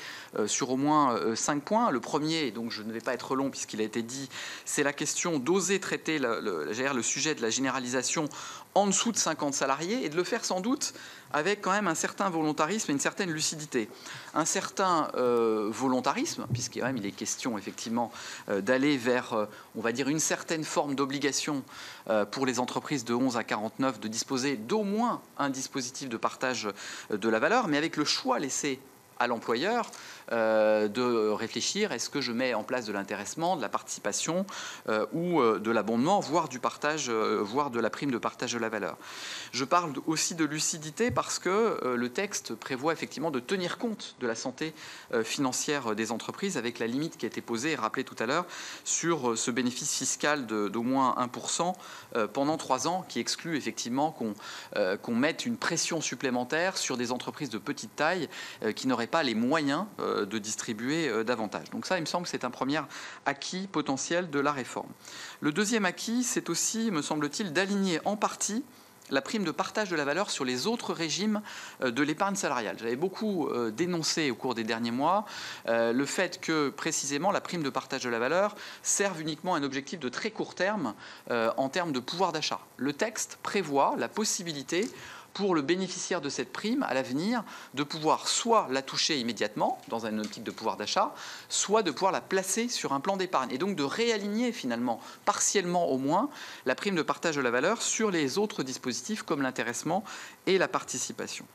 sur au moins 5 points. Le premier, donc je ne vais pas être long puisqu'il a été dit, c'est la question d'oser traiter le sujet de la généralisation en dessous de 50 salariés et de le faire sans doute avec quand même un certain volontarisme et une certaine lucidité. Un certain volontarisme, puisqu'il est question effectivement d'aller vers, on va dire, une certaine forme d'obligation pour les entreprises de 11 à 49 de disposer d'au moins un dispositif de partage de la valeur, mais avec le choix laissé à l'employeur de réfléchir, est-ce que je mets en place de l'intéressement, de la participation ou de l'abondement, voire du partage, voire de la prime de partage de la valeur. Je parle aussi de lucidité parce que le texte prévoit effectivement de tenir compte de la santé financière des entreprises avec la limite qui a été posée et rappelée tout à l'heure sur ce bénéfice fiscal d'au moins 1% pendant 3 ans, qui exclut effectivement qu'on mette une pression supplémentaire sur des entreprises de petite taille qui n'auraient pas les moyens de distribuer davantage. Donc ça, il me semble que c'est un premier acquis potentiel de la réforme. Le deuxième acquis, c'est aussi, me semble-t-il, d'aligner en partie la prime de partage de la valeur sur les autres régimes de l'épargne salariale. J'avais beaucoup dénoncé au cours des derniers mois le fait que, précisément, la prime de partage de la valeur serve uniquement un objectif de très court terme en termes de pouvoir d'achat. Le texte prévoit la possibilité pour le bénéficiaire de cette prime, à l'avenir, de pouvoir soit la toucher immédiatement, dans une optique de pouvoir d'achat, soit de pouvoir la placer sur un plan d'épargne. Et donc de réaligner finalement, partiellement au moins, la prime de partage de la valeur sur les autres dispositifs comme l'intéressement et la participation.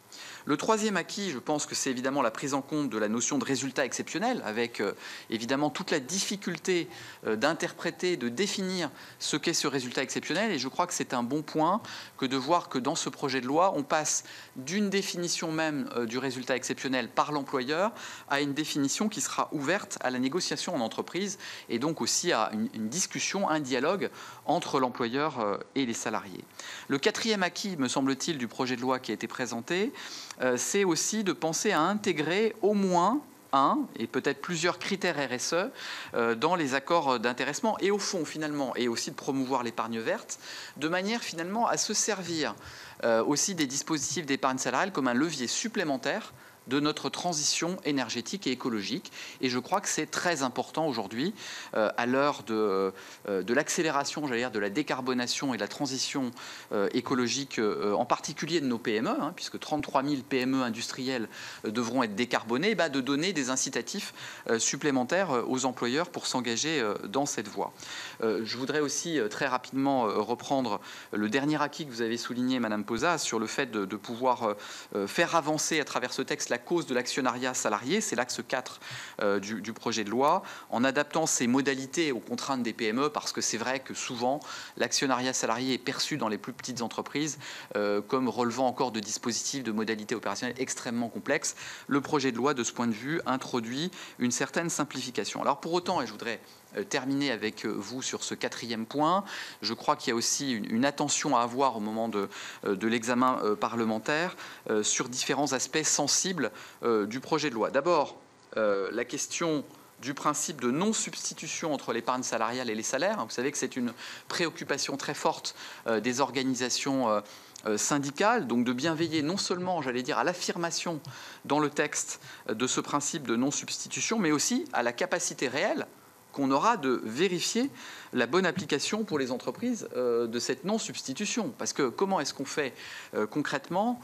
Le troisième acquis, je pense que c'est évidemment la prise en compte de la notion de résultat exceptionnel, avec évidemment toute la difficulté d'interpréter, de définir ce qu'est ce résultat exceptionnel. Et je crois que c'est un bon point que de voir que dans ce projet de loi, on passe d'une définition même du résultat exceptionnel par l'employeur à une définition qui sera ouverte à la négociation en entreprise et donc aussi à une discussion, un dialogue entre l'employeur et les salariés. Le quatrième acquis, me semble-t-il, du projet de loi qui a été présenté, c'est aussi de penser à intégrer au moins un et peut-être plusieurs critères RSE dans les accords d'intéressement et au fond finalement et aussi de promouvoir l'épargne verte de manière finalement à se servir aussi des dispositifs d'épargne salariale comme un levier supplémentaire de notre transition énergétique et écologique. Et je crois que c'est très important aujourd'hui, à l'heure de l'accélération, j'allais dire, de la décarbonation et de la transition écologique, en particulier de nos PME, puisque 33 000 PME industrielles devront être décarbonées, de donner des incitatifs supplémentaires aux employeurs pour s'engager dans cette voie. Je voudrais aussi très rapidement reprendre le dernier acquis que vous avez souligné, Madame Posa, sur le fait de pouvoir faire avancer à travers ce texte la la cause de l'actionnariat salarié, c'est l'axe 4 du projet de loi, en adaptant ses modalités aux contraintes des PME, parce que c'est vrai que souvent l'actionnariat salarié est perçu dans les plus petites entreprises comme relevant encore de dispositifs, de modalités opérationnelles extrêmement complexes. Le projet de loi, de ce point de vue, introduit une certaine simplification. Alors pour autant, et je voudrais terminer avec vous sur ce 4e point, je crois qu'il y a aussi une attention à avoir au moment de l'examen parlementaire sur différents aspects sensibles du projet de loi. D'abord, la question du principe de non-substitution entre l'épargne salariale et les salaires. Vous savez que c'est une préoccupation très forte des organisations syndicales, donc de bien veiller non seulement, j'allais dire, à l'affirmation dans le texte de ce principe de non-substitution, mais aussi à la capacité réelle qu'on aura de vérifier la bonne application pour les entreprises de cette non-substitution. Parce que comment est-ce qu'on fait concrètement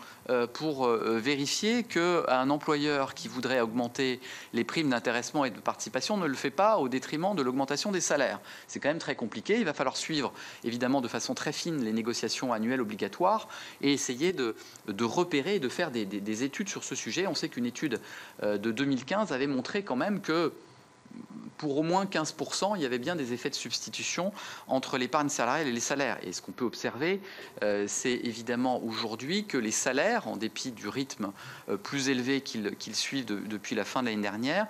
pour vérifier qu'un employeur qui voudrait augmenter les primes d'intéressement et de participation ne le fait pas au détriment de l'augmentation des salaires? C'est quand même très compliqué. Il va falloir suivre, évidemment, de façon très fine les négociations annuelles obligatoires et essayer de repérer et de faire des études sur ce sujet. On sait qu'une étude de 2015 avait montré quand même que pour au moins 15%, il y avait bien des effets de substitution entre l'épargne salariale et les salaires. Et ce qu'on peut observer, c'est évidemment aujourd'hui que les salaires, en dépit du rythme plus élevé qu'ils suivent depuis la fin de l'année dernière,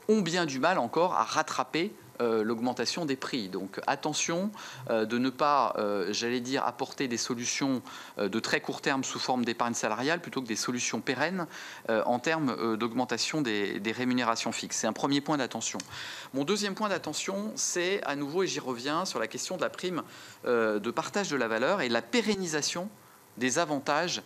ont bien du mal encore à rattraper l'augmentation des prix. Donc attention de ne pas, j'allais dire, apporter des solutions de très court terme sous forme d'épargne salariale plutôt que des solutions pérennes en termes d'augmentation des rémunérations fixes. C'est un premier point d'attention. Mon deuxième point d'attention, c'est à nouveau, et j'y reviens, sur la question de la prime de partage de la valeur et la pérennisation des avantages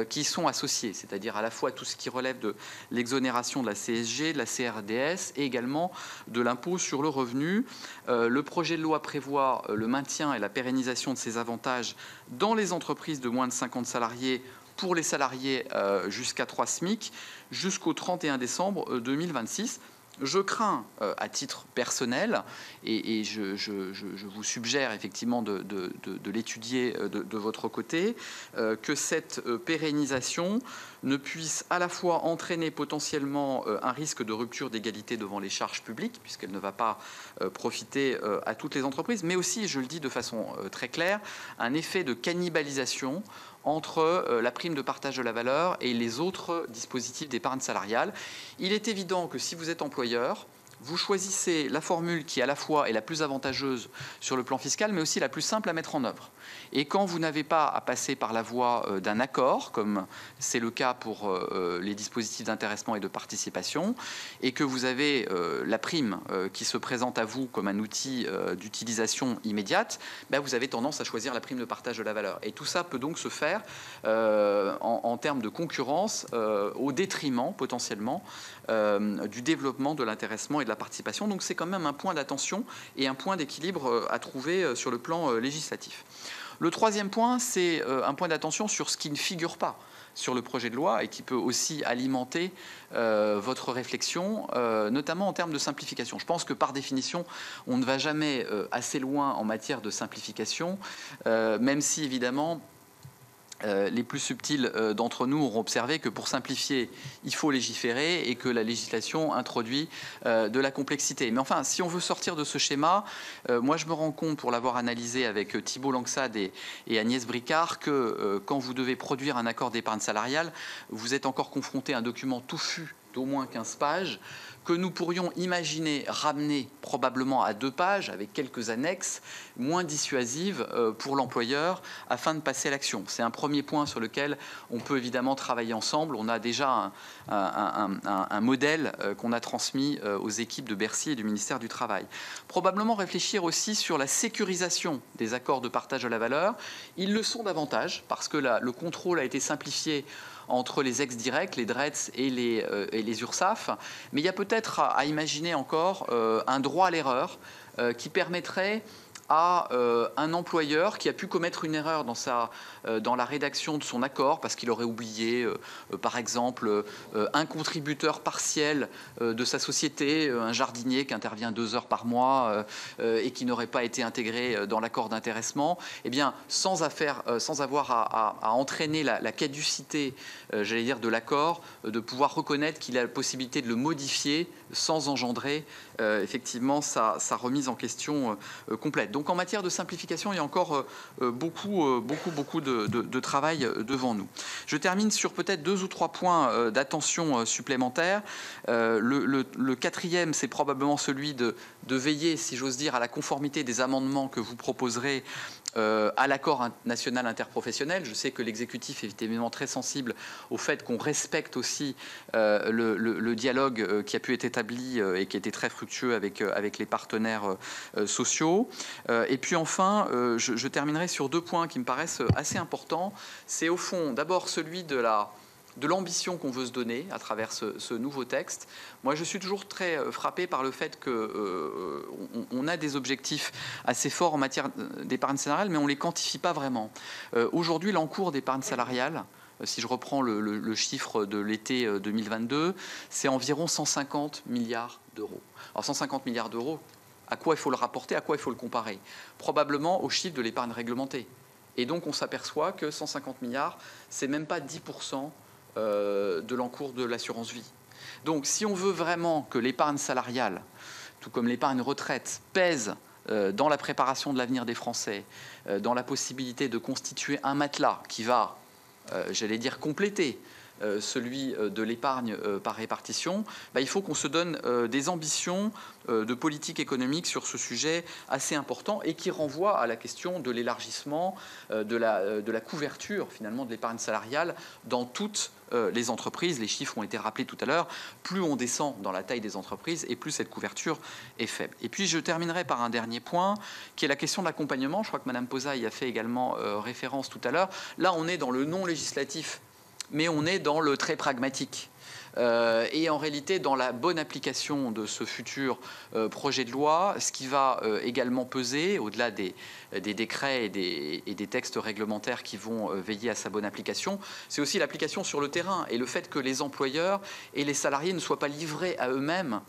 qui y sont associés, c'est-à-dire à la fois tout ce qui relève de l'exonération de la CSG, de la CRDS et également de l'impôt sur le revenu. Le projet de loi prévoit le maintien et la pérennisation de ces avantages dans les entreprises de moins de 50 salariés pour les salariés jusqu'à 3 SMIC jusqu'au 31 décembre 2026. Je crains, à titre personnel, et je vous suggère effectivement de l'étudier de votre côté, que cette pérennisation ne puisse à la fois entraîner potentiellement un risque de rupture d'égalité devant les charges publiques, puisqu'elle ne va pas profiter à toutes les entreprises, mais aussi, je le dis de façon très claire, un effet de cannibalisation entre la prime de partage de la valeur et les autres dispositifs d'épargne salariale. Il est évident que si vous êtes employeur, vous choisissez la formule qui à la fois est la plus avantageuse sur le plan fiscal, mais aussi la plus simple à mettre en œuvre. Et quand vous n'avez pas à passer par la voie d'un accord, comme c'est le cas pour les dispositifs d'intéressement et de participation, et que vous avez la prime qui se présente à vous comme un outil d'utilisation immédiate, ben vous avez tendance à choisir la prime de partage de la valeur. Et tout ça peut donc se faire en termes de concurrence au détriment potentiellement du développement de l'intéressement et de la participation. Donc c'est quand même un point d'attention et un point d'équilibre à trouver sur le plan législatif. Le troisième point, c'est un point d'attention sur ce qui ne figure pas sur le projet de loi et qui peut aussi alimenter votre réflexion, notamment en termes de simplification. Je pense que par définition, on ne va jamais assez loin en matière de simplification, même si évidemment les plus subtils d'entre nous auront observé que pour simplifier, il faut légiférer et que la législation introduit de la complexité. Mais enfin, si on veut sortir de ce schéma, moi je me rends compte, pour l'avoir analysé avec Thibault Langsade et Agnès Bricard, que quand vous devez produire un accord d'épargne salariale, vous êtes encore confronté à un document touffu d'au moins 15 pages, que nous pourrions imaginer ramener probablement à 2 pages avec quelques annexes moins dissuasives pour l'employeur afin de passer à l'action. C'est un premier point sur lequel on peut évidemment travailler ensemble. On a déjà un modèle qu'on a transmis aux équipes de Bercy et du ministère du Travail. Probablement réfléchir aussi sur la sécurisation des accords de partage de la valeur. Ils le sont davantage parce que le contrôle a été simplifié entre les ex-directs, les DRETS et les URSSAF. Mais il y a peut-être à imaginer encore un droit à l'erreur qui permettrait à un employeur qui a pu commettre une erreur dans la rédaction de son accord parce qu'il aurait oublié, par exemple, un contributeur partiel de sa société, un jardinier qui intervient 2 heures par mois et qui n'aurait pas été intégré dans l'accord d'intéressement, eh bien, sans avoir à entraîner la caducité, j'allais dire, de l'accord, de pouvoir reconnaître qu'il a la possibilité de le modifier sans engendrer effectivement sa remise en question complète. Donc en matière de simplification, il y a encore beaucoup de travail devant nous. Je termine sur peut-être 2 ou 3 points d'attention supplémentaires. Le quatrième, c'est probablement celui de veiller, si j'ose dire, à la conformité des amendements que vous proposerez à l'accord national interprofessionnel. Je sais que l'exécutif est évidemment très sensible au fait qu'on respecte aussi le dialogue qui a pu être établi et qui a été très fructueux avec les partenaires sociaux. Et puis enfin, je terminerai sur 2 points qui me paraissent assez importants. C'est au fond d'abord celui de l'ambition qu'on veut se donner à travers ce nouveau texte. Moi, je suis toujours très frappé par le fait qu'on a des objectifs assez forts en matière d'épargne salariale, mais on ne les quantifie pas vraiment. Aujourd'hui, l'encours d'épargne salariale, si je reprends le chiffre de l'été 2022, c'est environ 150 milliards d'euros. Alors 150 milliards d'euros, à quoi il faut le rapporter, à quoi il faut le comparer? Probablement au chiffre de l'épargne réglementée. Et donc, on s'aperçoit que 150 milliards, c'est même pas 10% de l'encours de l'assurance vie. Donc, si on veut vraiment que l'épargne salariale, tout comme l'épargne retraite, pèse dans la préparation de l'avenir des Français, dans la possibilité de constituer un matelas qui va, j'allais dire, compléter celui de l'épargne par répartition, il faut qu'on se donne des ambitions de politique économique sur ce sujet assez important et qui renvoie à la question de l'élargissement de la couverture finalement de l'épargne salariale dans toutes les entreprises. Les chiffres ont été rappelés tout à l'heure. Plus on descend dans la taille des entreprises et plus cette couverture est faible. Et puis je terminerai par un dernier point qui est la question de l'accompagnement. Je crois que Mme Posa y a fait également référence tout à l'heure. Là, on est dans le non législatif, mais on est dans le très pragmatique. Et en réalité, dans la bonne application de ce futur projet de loi, ce qui va également peser, au-delà des décrets et des textes réglementaires qui vont veiller à sa bonne application, c'est aussi l'application sur le terrain et le fait que les employeurs et les salariés ne soient pas livrés à eux-mêmes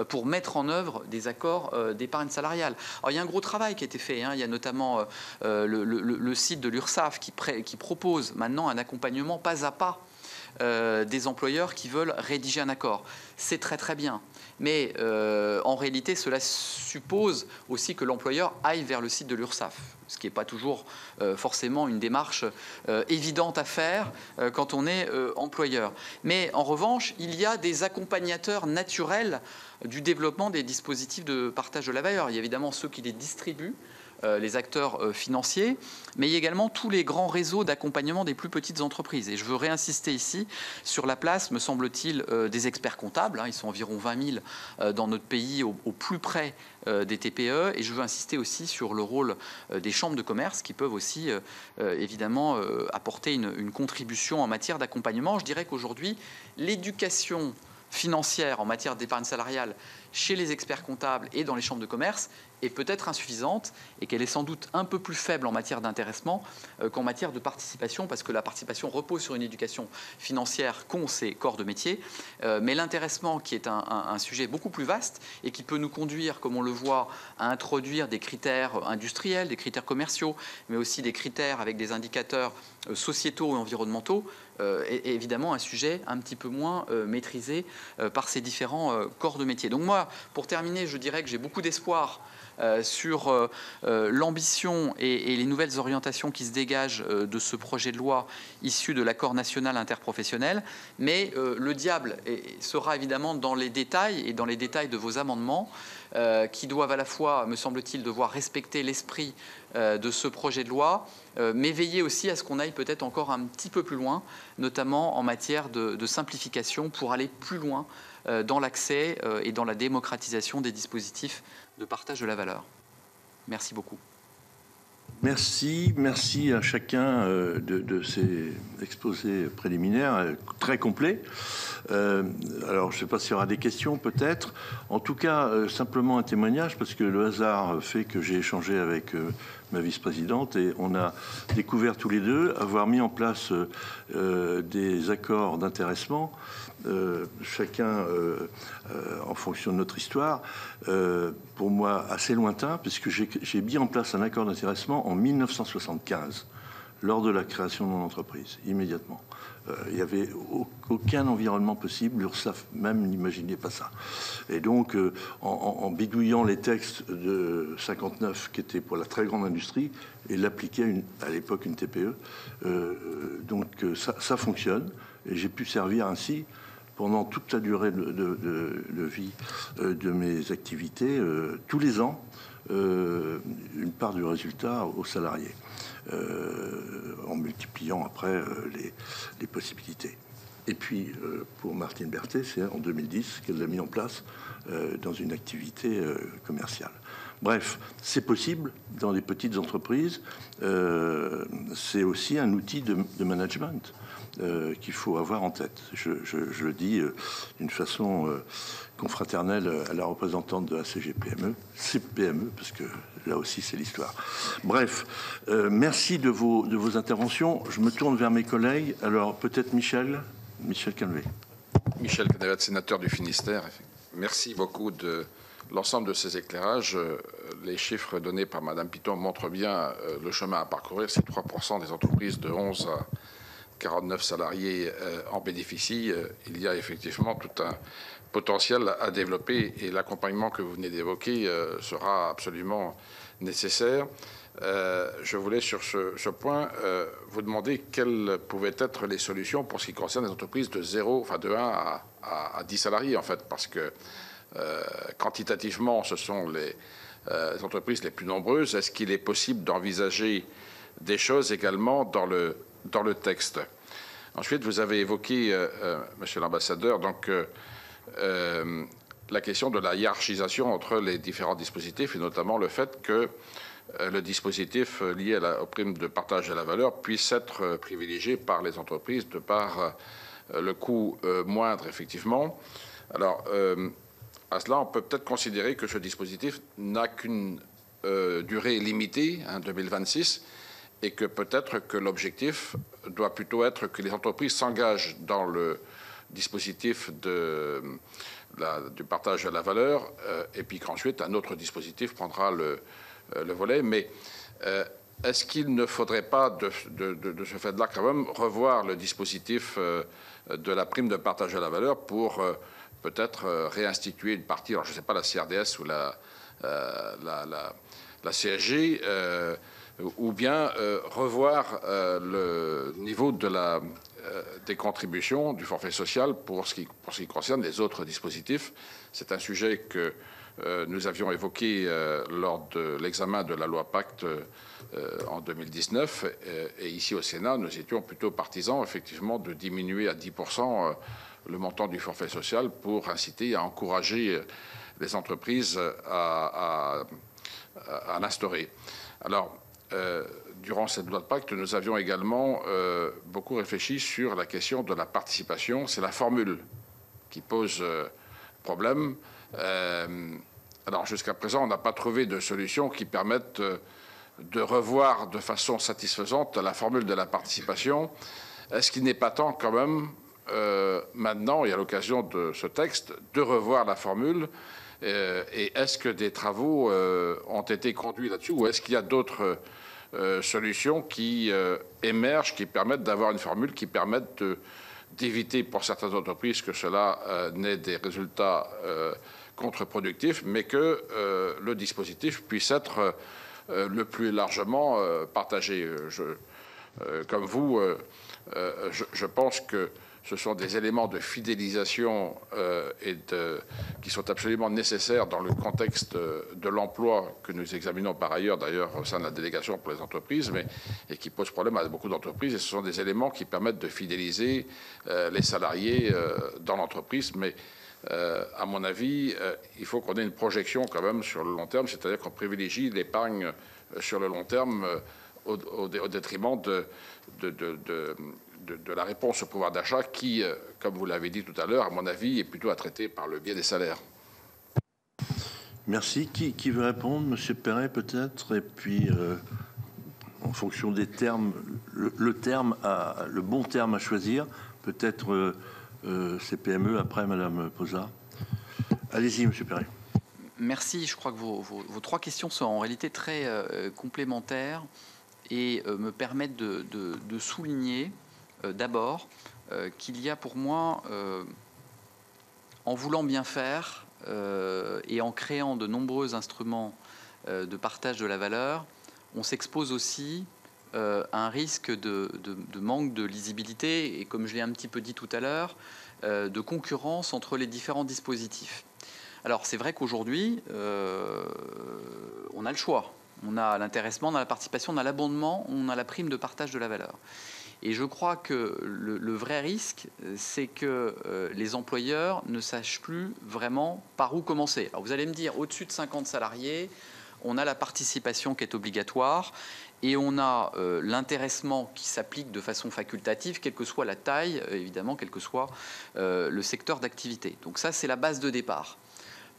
pour mettre en œuvre des accords d'épargne salariale. Alors, il y a un gros travail qui a été fait. Il y a notamment le site de l'URSSAF qui propose maintenant un accompagnement pas à pas des employeurs qui veulent rédiger un accord. C'est très très bien. Mais en réalité, cela suppose aussi que l'employeur aille vers le site de l'URSSAF, ce qui n'est pas toujours forcément une démarche évidente à faire quand on est employeur. Mais en revanche, il y a des accompagnateurs naturels du développement des dispositifs de partage de la valeur. Il y a évidemment ceux qui les distribuent, les acteurs financiers, mais il y a également tous les grands réseaux d'accompagnement des plus petites entreprises. Et je veux réinsister ici sur la place, me semble-t-il, des experts comptables. Ils sont environ 20 000 dans notre pays, au plus près des TPE. Et je veux insister aussi sur le rôle des chambres de commerce qui peuvent aussi, évidemment, apporter une contribution en matière d'accompagnement. Je dirais qu'aujourd'hui, l'éducation financière en matière d'épargne salariale chez les experts comptables et dans les chambres de commerce est peut-être insuffisante et qu'elle est sans doute un peu plus faible en matière d'intéressement qu'en matière de participation, parce que la participation repose sur une éducation financière qu'ont ces corps de métier, mais l'intéressement, qui est un sujet beaucoup plus vaste et qui peut nous conduire, comme on le voit, à introduire des critères industriels, des critères commerciaux, mais aussi des critères avec des indicateurs sociétaux et environnementaux, est évidemment un sujet un petit peu moins maîtrisé par ces différents corps de métier. Donc moi, pour terminer, je dirais que j'ai beaucoup d'espoir sur l'ambition et les nouvelles orientations qui se dégagent de ce projet de loi issu de l'accord national interprofessionnel. Mais le diable sera évidemment dans les détails et dans les détails de vos amendements qui doivent à la fois, me semble-t-il, devoir respecter l'esprit de ce projet de loi, mais veiller aussi à ce qu'on aille peut-être encore un petit peu plus loin, notamment en matière de simplification pour aller plus loin dans l'accès et dans la démocratisation des dispositifs de partage de la valeur. Merci beaucoup. Merci à chacun de ces exposés préliminaires très complets. Alors, je ne sais pas s'il y aura des questions, peut-être. En tout cas, simplement un témoignage, parce que le hasard fait que j'ai échangé avec ma vice-présidente et on a découvert tous les deux avoir mis en place des accords d'intéressement, chacun en fonction de notre histoire, pour moi assez lointain, puisque j'ai mis en place un accord d'intéressement en 1975, lors de la création de mon entreprise, immédiatement. Il n'y avait aucun environnement possible, l'URSSAF même n'imaginait pas ça. Et donc, en bidouillant les textes de 59, qui étaient pour la très grande industrie, et l'appliquer à l'époque une TPE, donc ça fonctionne, et j'ai pu servir ainsi pendant toute la durée de vie de mes activités, tous les ans, une part du résultat aux salariés, en multipliant après les possibilités. Et puis, pour Martine Berthet, c'est en 2010 qu'elle l'a mis en place dans une activité commerciale. Bref, c'est possible dans les petites entreprises. C'est aussi un outil de management qu'il faut avoir en tête. Je le dis d'une façon confraternelle à la représentante de la CGPME, CPME, parce que là aussi c'est l'histoire. Bref, merci de vos interventions. Je me tourne vers mes collègues. Alors peut-être Michel Calvet. Michel Calvet, sénateur du Finistère. Merci beaucoup de l'ensemble de ces éclairages. Les chiffres donnés par Madame Piton montrent bien le chemin à parcourir. C'est 3% des entreprises de 11 à 49 salariés en bénéficient. Il y a effectivement tout un potentiel à développer et l'accompagnement que vous venez d'évoquer sera absolument nécessaire. Je voulais sur ce point vous demander quelles pouvaient être les solutions pour ce qui concerne les entreprises de 1 à 10 salariés en fait, parce que quantitativement ce sont les entreprises les plus nombreuses. Est-ce qu'il est possible d'envisager des choses également dans le texte? Ensuite, vous avez évoqué, Monsieur l'ambassadeur, donc la question de la hiérarchisation entre les différents dispositifs et notamment le fait que le dispositif lié aux primes de partage de la valeur puisse être privilégié par les entreprises de par le coût moindre, effectivement. Alors, à cela, on peut peut-être considérer que ce dispositif n'a qu'une durée limitée, 2026, et que peut-être que l'objectif doit plutôt être que les entreprises s'engagent dans le dispositif du partage de la valeur, et puis qu'ensuite un autre dispositif prendra le volet. Mais est-ce qu'il ne faudrait pas, de ce fait-là, quand même, revoir le dispositif de la prime de partage de la valeur pour peut-être réinstituer une partie, alors je ne sais pas, la CRDS ou la CSG, ou bien revoir le niveau des contributions du forfait social pour ce qui concerne les autres dispositifs. C'est un sujet que nous avions évoqué lors de l'examen de la loi Pacte en 2019. Et ici au Sénat, nous étions plutôt partisans, effectivement, de diminuer à 10% le montant du forfait social pour inciter à encourager les entreprises à l'instaurer. Alors, durant cette loi de pacte, nous avions également beaucoup réfléchi sur la question de la participation. C'est la formule qui pose problème. Alors, jusqu'à présent, on n'a pas trouvé de solution qui permette de revoir de façon satisfaisante la formule de la participation. Est-ce qu'il n'est pas temps, quand même, maintenant, et à l'occasion de ce texte, de revoir la formule? Et est-ce que des travaux ont été conduits là-dessus, ou est-ce qu'il y a d'autres solutions qui émergent, qui permettent d'avoir une formule qui permette d'éviter pour certaines entreprises que cela n'ait des résultats contre-productifs, mais que le dispositif puisse être le plus largement partagé. Comme vous, je pense que ce sont des éléments de fidélisation qui sont absolument nécessaires dans le contexte de l'emploi que nous examinons par ailleurs, d'ailleurs, au sein de la délégation pour les entreprises, et qui posent problème à beaucoup d'entreprises. Et ce sont des éléments qui permettent de fidéliser les salariés dans l'entreprise. Mais à mon avis, il faut qu'on ait une projection quand même sur le long terme, c'est-à-dire qu'on privilégie l'épargne sur le long terme au détriment de la réponse au pouvoir d'achat qui, comme vous l'avez dit tout à l'heure, à mon avis, est plutôt à traiter par le biais des salaires. Merci. Qui veut répondre? Monsieur Perret, peut-être. Et puis, en fonction des termes, le bon terme à choisir, peut-être CPME, après Madame Posa. Allez-y, Monsieur Perret. Merci. Je crois que vos 3 questions sont en réalité très complémentaires et me permettent de souligner d'abord qu'il y a pour moi, en voulant bien faire et en créant de nombreux instruments de partage de la valeur, on s'expose aussi à un risque de manque de lisibilité et, comme je l'ai un petit peu dit tout à l'heure, de concurrence entre les différents dispositifs. Alors c'est vrai qu'aujourd'hui, on a le choix. On a l'intéressement, on a la participation, on a l'abondement, on a la prime de partage de la valeur. Et je crois que le vrai risque, c'est que les employeurs ne sachent plus vraiment par où commencer. Alors vous allez me dire, au-dessus de 50 salariés, on a la participation qui est obligatoire et on a l'intéressement qui s'applique de façon facultative, quelle que soit la taille, évidemment, quel que soit le secteur d'activité. Donc ça, c'est la base de départ.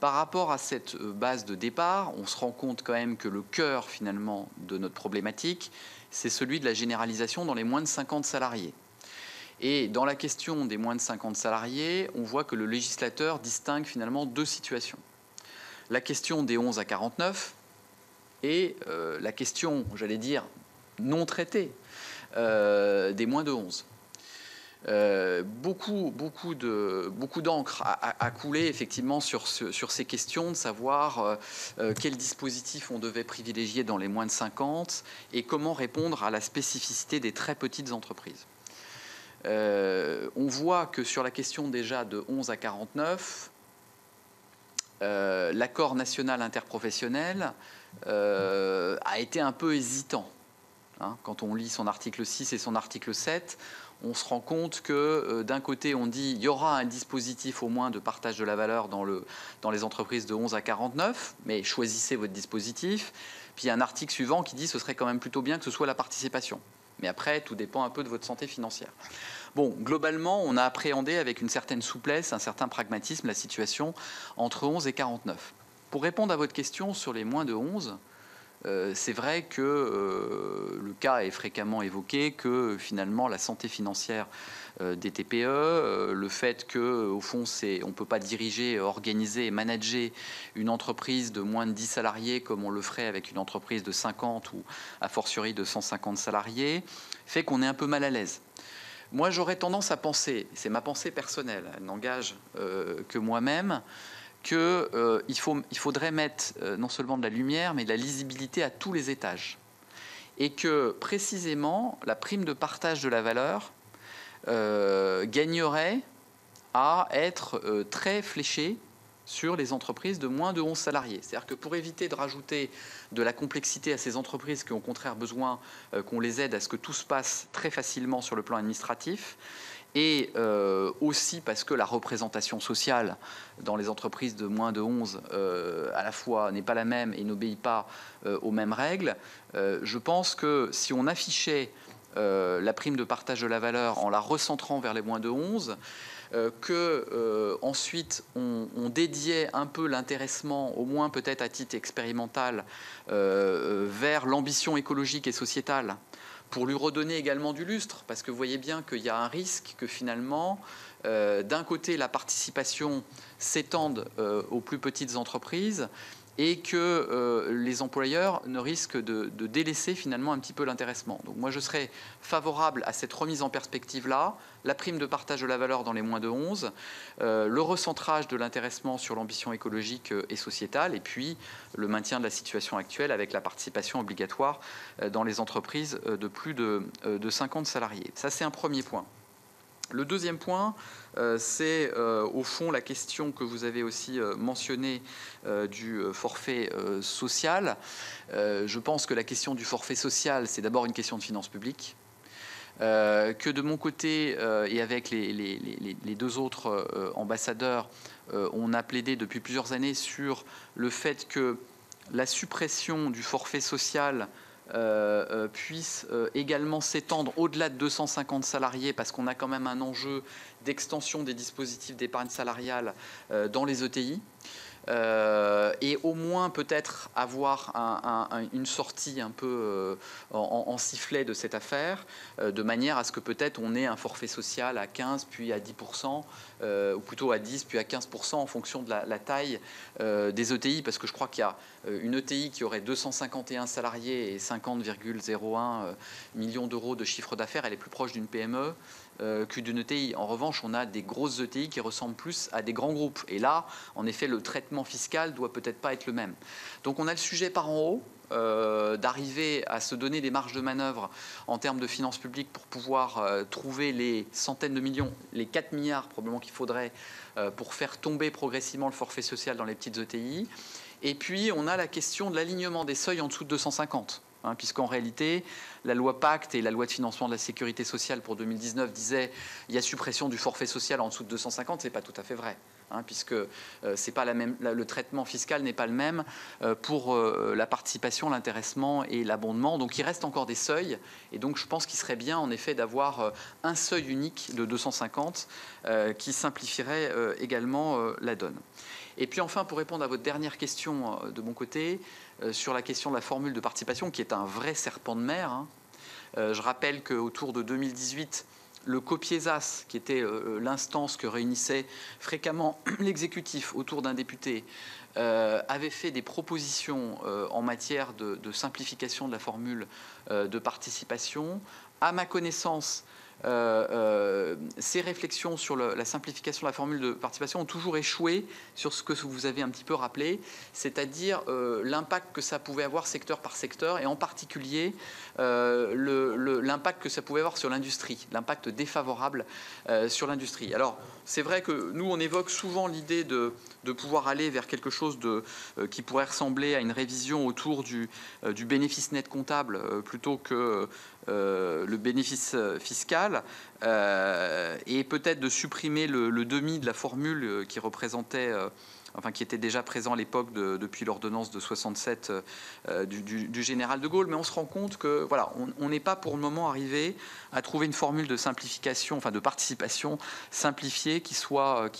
Par rapport à cette base de départ, on se rend compte quand même que le cœur, finalement, de notre problématique, c'est celui de la généralisation dans les moins de 50 salariés. Et dans la question des moins de 50 salariés, on voit que le législateur distingue finalement 2 situations. La question des 11 à 49 et la question, j'allais dire, non traitée des moins de 11. Beaucoup d'encre a coulé effectivement sur ces questions de savoir quel dispositif on devait privilégier dans les moins de 50 et comment répondre à la spécificité des très petites entreprises. On voit que sur la question déjà de 11 à 49, l'accord national interprofessionnel a été un peu hésitant. Quand on lit son article 6 et son article 7, on se rend compte que d'un côté, on dit il y aura un dispositif au moins de partage de la valeur dans les entreprises de 11 à 49, mais choisissez votre dispositif. Puis il y a un article suivant qui dit ce serait quand même plutôt bien que ce soit la participation. Mais après, tout dépend un peu de votre santé financière. Bon, globalement, on a appréhendé avec une certaine souplesse, un certain pragmatisme, la situation entre 11 et 49. Pour répondre à votre question sur les moins de 11, c'est vrai que le cas est fréquemment évoqué que finalement la santé financière des TPE, le fait qu'au fond on ne peut pas diriger, organiser et manager une entreprise de moins de 10 salariés comme on le ferait avec une entreprise de 50 ou a fortiori de 150 salariés, fait qu'on est un peu mal à l'aise. Moi j'aurais tendance à penser, c'est ma pensée personnelle, elle n'engage que moi-même, qu'il faudrait mettre non seulement de la lumière, mais de la lisibilité à tous les étages. Et que, précisément, la prime de partage de la valeur gagnerait à être très fléchée sur les entreprises de moins de 11 salariés. C'est-à-dire que pour éviter de rajouter de la complexité à ces entreprises qui ont au contraire besoin qu'on les aide à ce que tout se passe très facilement sur le plan administratif, et aussi parce que la représentation sociale dans les entreprises de moins de 11 à la fois n'est pas la même et n'obéit pas aux mêmes règles, je pense que si on affichait la prime de partage de la valeur en la recentrant vers les moins de 11, ensuite on dédiait un peu l'intéressement, au moins peut-être à titre expérimental, vers l'ambition écologique et sociétale, pour lui redonner également du lustre, parce que vous voyez bien qu'il y a un risque que finalement, d'un côté, la participation s'étende aux plus petites entreprises et que les employeurs ne risquent de délaisser finalement un petit peu l'intéressement. Donc moi, je serais favorable à cette remise en perspective-là, la prime de partage de la valeur dans les moins de 11, le recentrage de l'intéressement sur l'ambition écologique et sociétale, et puis le maintien de la situation actuelle avec la participation obligatoire dans les entreprises de plus de 50 salariés. Ça, c'est un premier point. Le deuxième point, c'est au fond la question que vous avez aussi mentionnée du forfait social. Je pense que la question du forfait social, c'est d'abord une question de finances publiques. que de mon côté et avec les deux autres ambassadeurs, on a plaidé depuis plusieurs années sur le fait que la suppression du forfait social puisse également s'étendre au-delà de 250 salariés, parce qu'on a quand même un enjeu d'extension des dispositifs d'épargne salariale dans les ETI. Et au moins peut-être avoir une sortie un peu en sifflet de cette affaire, de manière à ce que peut-être on ait un forfait social à 15 puis à 10%, ou plutôt à 10 puis à 15% en fonction de la taille des ETI, parce que je crois qu'il y a une ETI qui aurait 251 salariés et 50,01 millions d'euros de chiffre d'affaires, elle est plus proche d'une PME que d'une ETI. En revanche, on a des grosses ETI qui ressemblent plus à des grands groupes. Et là, en effet, le traitement fiscal doit peut-être pas être le même. Donc on a le sujet par en haut, d'arriver à se donner des marges de manœuvre en termes de finances publiques pour pouvoir trouver les centaines de millions, les 4 milliards probablement qu'il faudrait pour faire tomber progressivement le forfait social dans les petites ETI. Et puis, on a la question de l'alignement des seuils en dessous de 250. Puisqu'en réalité, la loi Pacte et la loi de financement de la sécurité sociale pour 2019 disaient il y a suppression du forfait social en dessous de 250, c'est pas tout à fait vrai, puisque c'est pas le traitement fiscal n'est pas le même pour la participation, l'intéressement et l'abondement. Donc il reste encore des seuils, et donc je pense qu'il serait bien en effet d'avoir un seuil unique de 250 qui simplifierait également la donne. Et puis enfin, pour répondre à votre dernière question de mon côté, sur la question de la formule de participation, qui est un vrai serpent de mer, je rappelle qu'autour de 2018, le COPIESAS, qui était l'instance que réunissait fréquemment l'exécutif autour d'un député, avait fait des propositions en matière de simplification de la formule de participation. À ma connaissance, ces réflexions sur la simplification de la formule de participation ont toujours échoué sur ce que vous avez un petit peu rappelé, c'est-à-dire l'impact que ça pouvait avoir secteur par secteur, et en particulier l'impact que ça pouvait avoir sur l'industrie, l'impact défavorable sur l'industrie. Alors, c'est vrai que nous, on évoque souvent l'idée de pouvoir aller vers quelque chose qui pourrait ressembler à une révision autour du bénéfice net comptable plutôt que le bénéfice fiscal, et peut-être de supprimer le demi de la formule qui représentait, qui était déjà présent à l'époque depuis l'ordonnance de 67 du général de Gaulle. Mais on se rend compte que voilà, on n'est pas pour le moment arrivé à trouver une formule de simplification, de participation simplifiée qui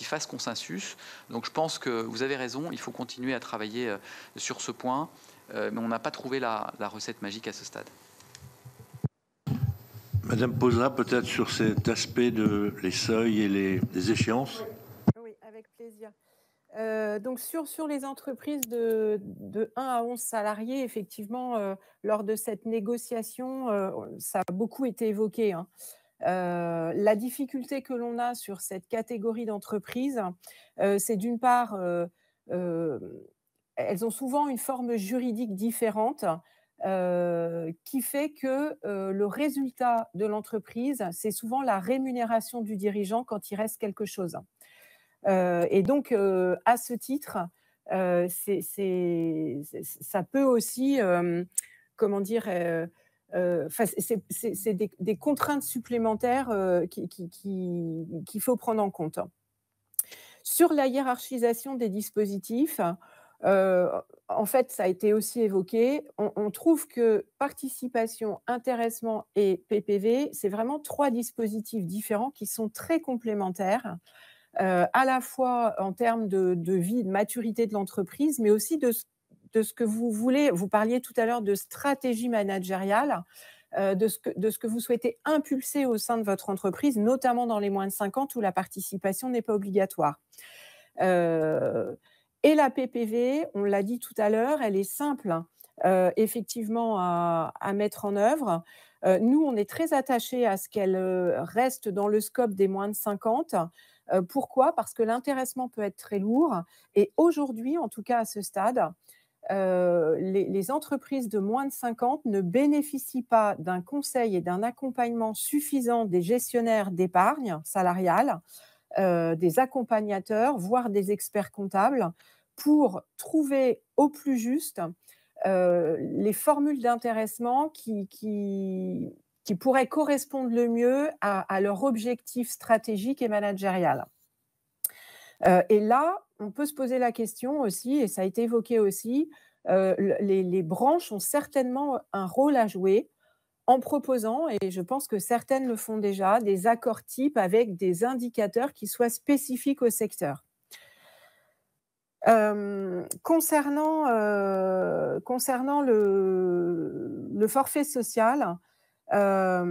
fasse consensus. Donc je pense que vous avez raison, il faut continuer à travailler sur ce point, mais on n'a pas trouvé la recette magique à ce stade. Madame Posa, peut-être sur cet aspect les seuils et les échéances. Oui, avec plaisir. Donc sur les entreprises de 1 à 11 salariés, effectivement, lors de cette négociation, ça a beaucoup été évoqué. La difficulté que l'on a sur cette catégorie d'entreprises, c'est d'une part, elles ont souvent une forme juridique différente, qui fait que le résultat de l'entreprise, c'est souvent la rémunération du dirigeant quand il reste quelque chose. Et donc, à ce titre, ça peut aussi, comment dire, c'est des contraintes supplémentaires qu'il faut prendre en compte. Sur la hiérarchisation des dispositifs, en fait, ça a été aussi évoqué. On trouve que participation, intéressement et PPV, c'est vraiment 3 dispositifs différents qui sont très complémentaires, à la fois en termes de vie, de maturité de l'entreprise, mais aussi de ce que vous voulez. Vous parliez tout à l'heure de stratégie managériale, de ce que vous souhaitez impulser au sein de votre entreprise, notamment dans les moins de 50 où la participation n'est pas obligatoire. Et la PPV, on l'a dit tout à l'heure, elle est simple effectivement à mettre en œuvre. Nous, on est très attachés à ce qu'elle reste dans le scope des moins de 50. Pourquoi ? Parce que l'intéressement peut être très lourd. Et aujourd'hui, en tout cas à ce stade, les entreprises de moins de 50 ne bénéficient pas d'un conseil et d'un accompagnement suffisant des gestionnaires d'épargne salariale, des accompagnateurs, voire des experts comptables, pour trouver au plus juste les formules d'intéressement qui qui pourrait correspondre le mieux à leur objectif stratégique et managérial. Et là, on peut se poser la question aussi, et ça a été évoqué aussi, les branches ont certainement un rôle à jouer en proposant, et je pense que certaines le font déjà, des accords types avec des indicateurs qui soient spécifiques au secteur. Concernant le forfait social, là,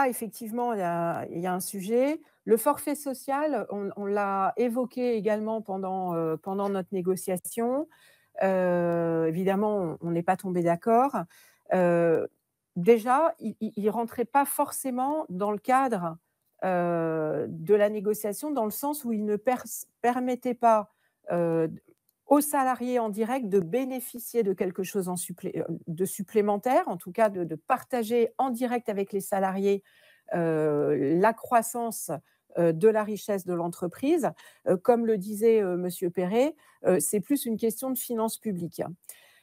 effectivement, il y a un sujet. Le forfait social, on l'a évoqué également pendant notre négociation. Évidemment, on n'est pas tombé d'accord. Déjà, il ne rentrait pas forcément dans le cadre de la négociation, dans le sens où il ne permettait pas aux salariés en direct de bénéficier de quelque chose de supplémentaire, en tout cas de partager en direct avec les salariés la croissance de la richesse de l'entreprise. Comme le disait M. Perret, c'est plus une question de finances publiques.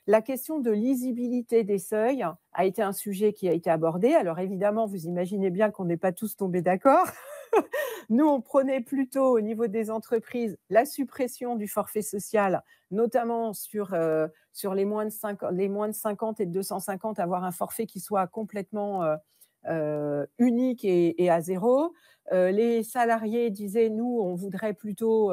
La question de lisibilité des seuils a été un sujet qui a été abordé. Alors évidemment, vous imaginez bien qu'on n'est pas tous tombés d'accord. Nous, on prenait plutôt au niveau des entreprises la suppression du forfait social, notamment sur les moins de 50 et de 250, avoir un forfait qui soit complètement unique et à zéro. Les salariés disaient, nous, on voudrait plutôt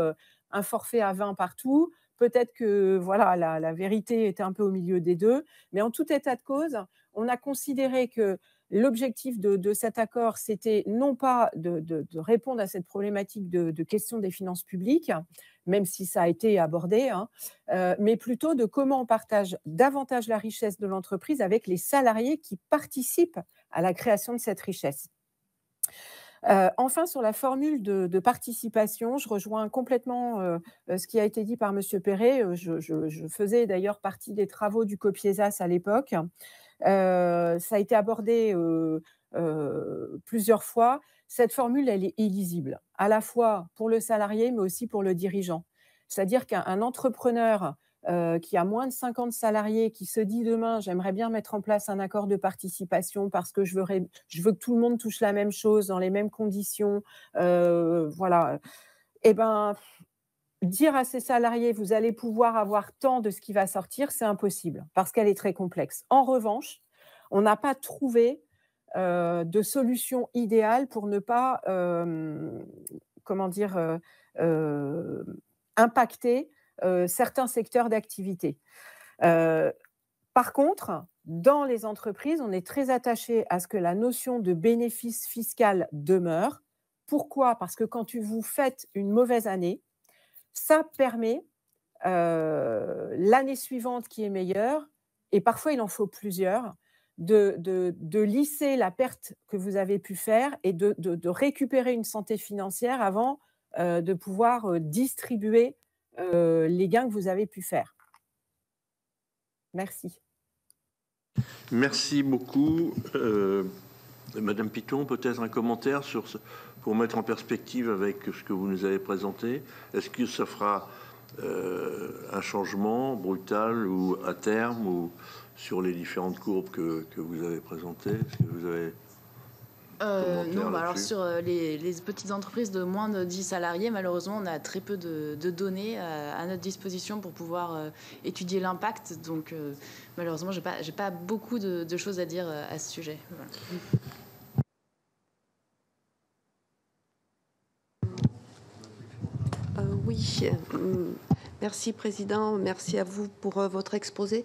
un forfait à 20 partout. Peut-être que voilà, la vérité était un peu au milieu des deux. Mais en tout état de cause, on a considéré que l'objectif de cet accord, c'était non pas de répondre à cette problématique de question des finances publiques, même si ça a été abordé, mais plutôt de comment on partage davantage la richesse de l'entreprise avec les salariés qui participent à la création de cette richesse. Enfin, sur la formule de participation, je rejoins complètement ce qui a été dit par M. Perret. Je faisais d'ailleurs partie des travaux du COPIESAS à l'époque. Ça a été abordé plusieurs fois. Cette formule, elle est illisible, à la fois pour le salarié, mais aussi pour le dirigeant. C'est-à-dire qu'un entrepreneur qui a moins de 50 salariés, qui se dit demain, j'aimerais bien mettre en place un accord de participation parce que je veux que tout le monde touche la même chose dans les mêmes conditions, voilà. Eh bien, dire à ses salariés, vous allez pouvoir avoir tant de ce qui va sortir, c'est impossible parce qu'elle est très complexe. En revanche, on n'a pas trouvé de solution idéale pour ne pas, impacter certains secteurs d'activité. Par contre, dans les entreprises, on est très attaché à ce que la notion de bénéfice fiscal demeure. Pourquoi ? Parce que quand vous faites une mauvaise année, ça permet l'année suivante qui est meilleure, et parfois il en faut plusieurs, de lisser la perte que vous avez pu faire et de récupérer une santé financière avant de pouvoir distribuer les gains que vous avez pu faire. Merci. Merci beaucoup. Madame Piton, peut-être un commentaire pour mettre en perspective avec ce que vous nous avez présenté. Est-ce que ça fera un changement brutal ou à terme ou sur les différentes courbes que vous avez présentées? Est-ce que vous avez non, alors sur les petites entreprises de moins de 10 salariés, malheureusement, on a très peu de données à notre disposition pour pouvoir étudier l'impact. Donc, malheureusement, j'ai pas beaucoup de choses à dire à ce sujet. Voilà. Oui, merci Président, merci à vous pour votre exposé.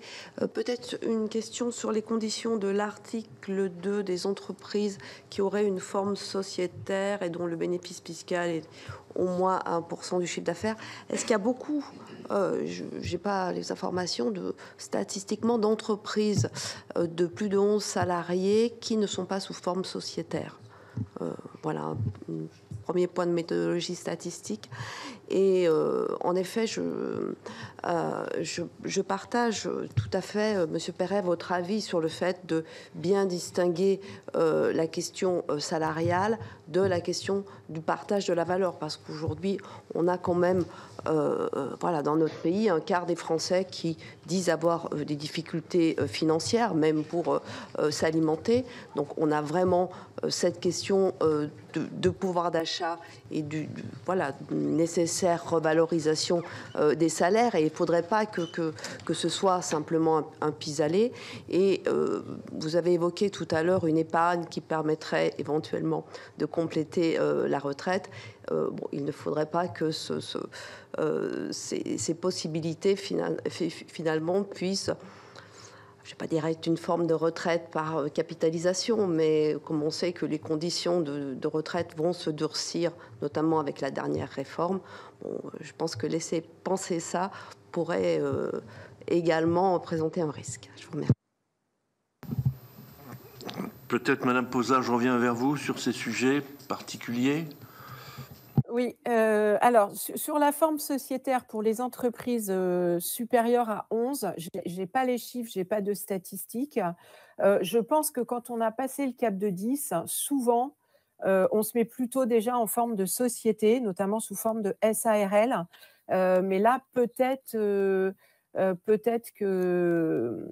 Peut-être une question sur les conditions de l'article 2 des entreprises qui auraient une forme sociétaire et dont le bénéfice fiscal est au moins 1% du chiffre d'affaires. Est-ce qu'il y a beaucoup, je n'ai pas les informations, statistiquement d'entreprises de plus de 11 salariés qui ne sont pas sous forme sociétaire? Voilà, premier point de méthodologie statistique. Et en effet, je partage tout à fait, Monsieur Perret, votre avis sur le fait de bien distinguer la question salariale de la question du partage de la valeur, parce qu'aujourd'hui, on a quand même, voilà, dans notre pays, un quart des Français qui disent avoir des difficultés financières, même pour s'alimenter. Donc, on a vraiment cette question de pouvoir d'achat et voilà, nécessaire revalorisation des salaires, et il ne faudrait pas que ce soit simplement un pis-aller. Et vous avez évoqué tout à l'heure une épargne qui permettrait éventuellement de compléter la retraite. Bon, il ne faudrait pas que ces possibilités finalement puissent, je ne vais pas dire être une forme de retraite par capitalisation, mais comme on sait que les conditions de retraite vont se durcir, notamment avec la dernière réforme, bon, je pense que laisser penser ça pourrait également présenter un risque. Je vous remercie. Peut-être, Madame Posa, je reviens vers vous sur ces sujets particuliers. Oui, alors sur la forme sociétaire pour les entreprises supérieures à 11, je n'ai pas les chiffres, je n'ai pas de statistiques. Je pense que quand on a passé le cap de 10, souvent, on se met plutôt déjà en forme de société, notamment sous forme de SARL. Mais là, peut-être que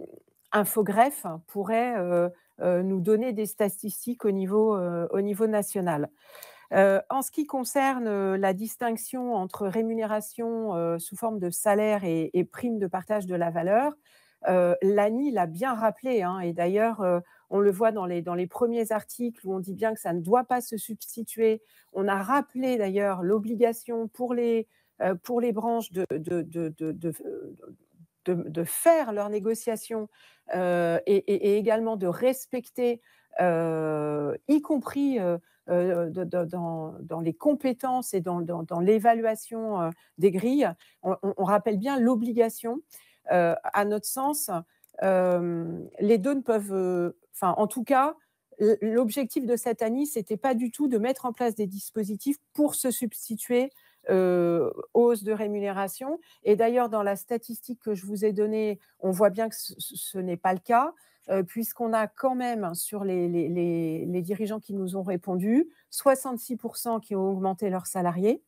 Infogreffe pourrait nous donner des statistiques au niveau national. En ce qui concerne la distinction entre rémunération sous forme de salaire et prime de partage de la valeur, l'ANI l'a bien rappelé, hein, et d'ailleurs, on le voit dans les premiers articles où on dit bien que ça ne doit pas se substituer. On a rappelé d'ailleurs l'obligation pour les branches de faire leurs négociations et également de respecter, y compris dans les compétences et dans l'évaluation des grilles. On rappelle bien l'obligation. À notre sens, les deux ne peuvent... Enfin, en tout cas, l'objectif de cette année, ce n'était pas du tout de mettre en place des dispositifs pour se substituer hausse de rémunération. Et d'ailleurs, dans la statistique que je vous ai donnée, on voit bien que ce n'est pas le cas, puisqu'on a quand même, sur les dirigeants qui nous ont répondu, 66% qui ont augmenté leurs salariés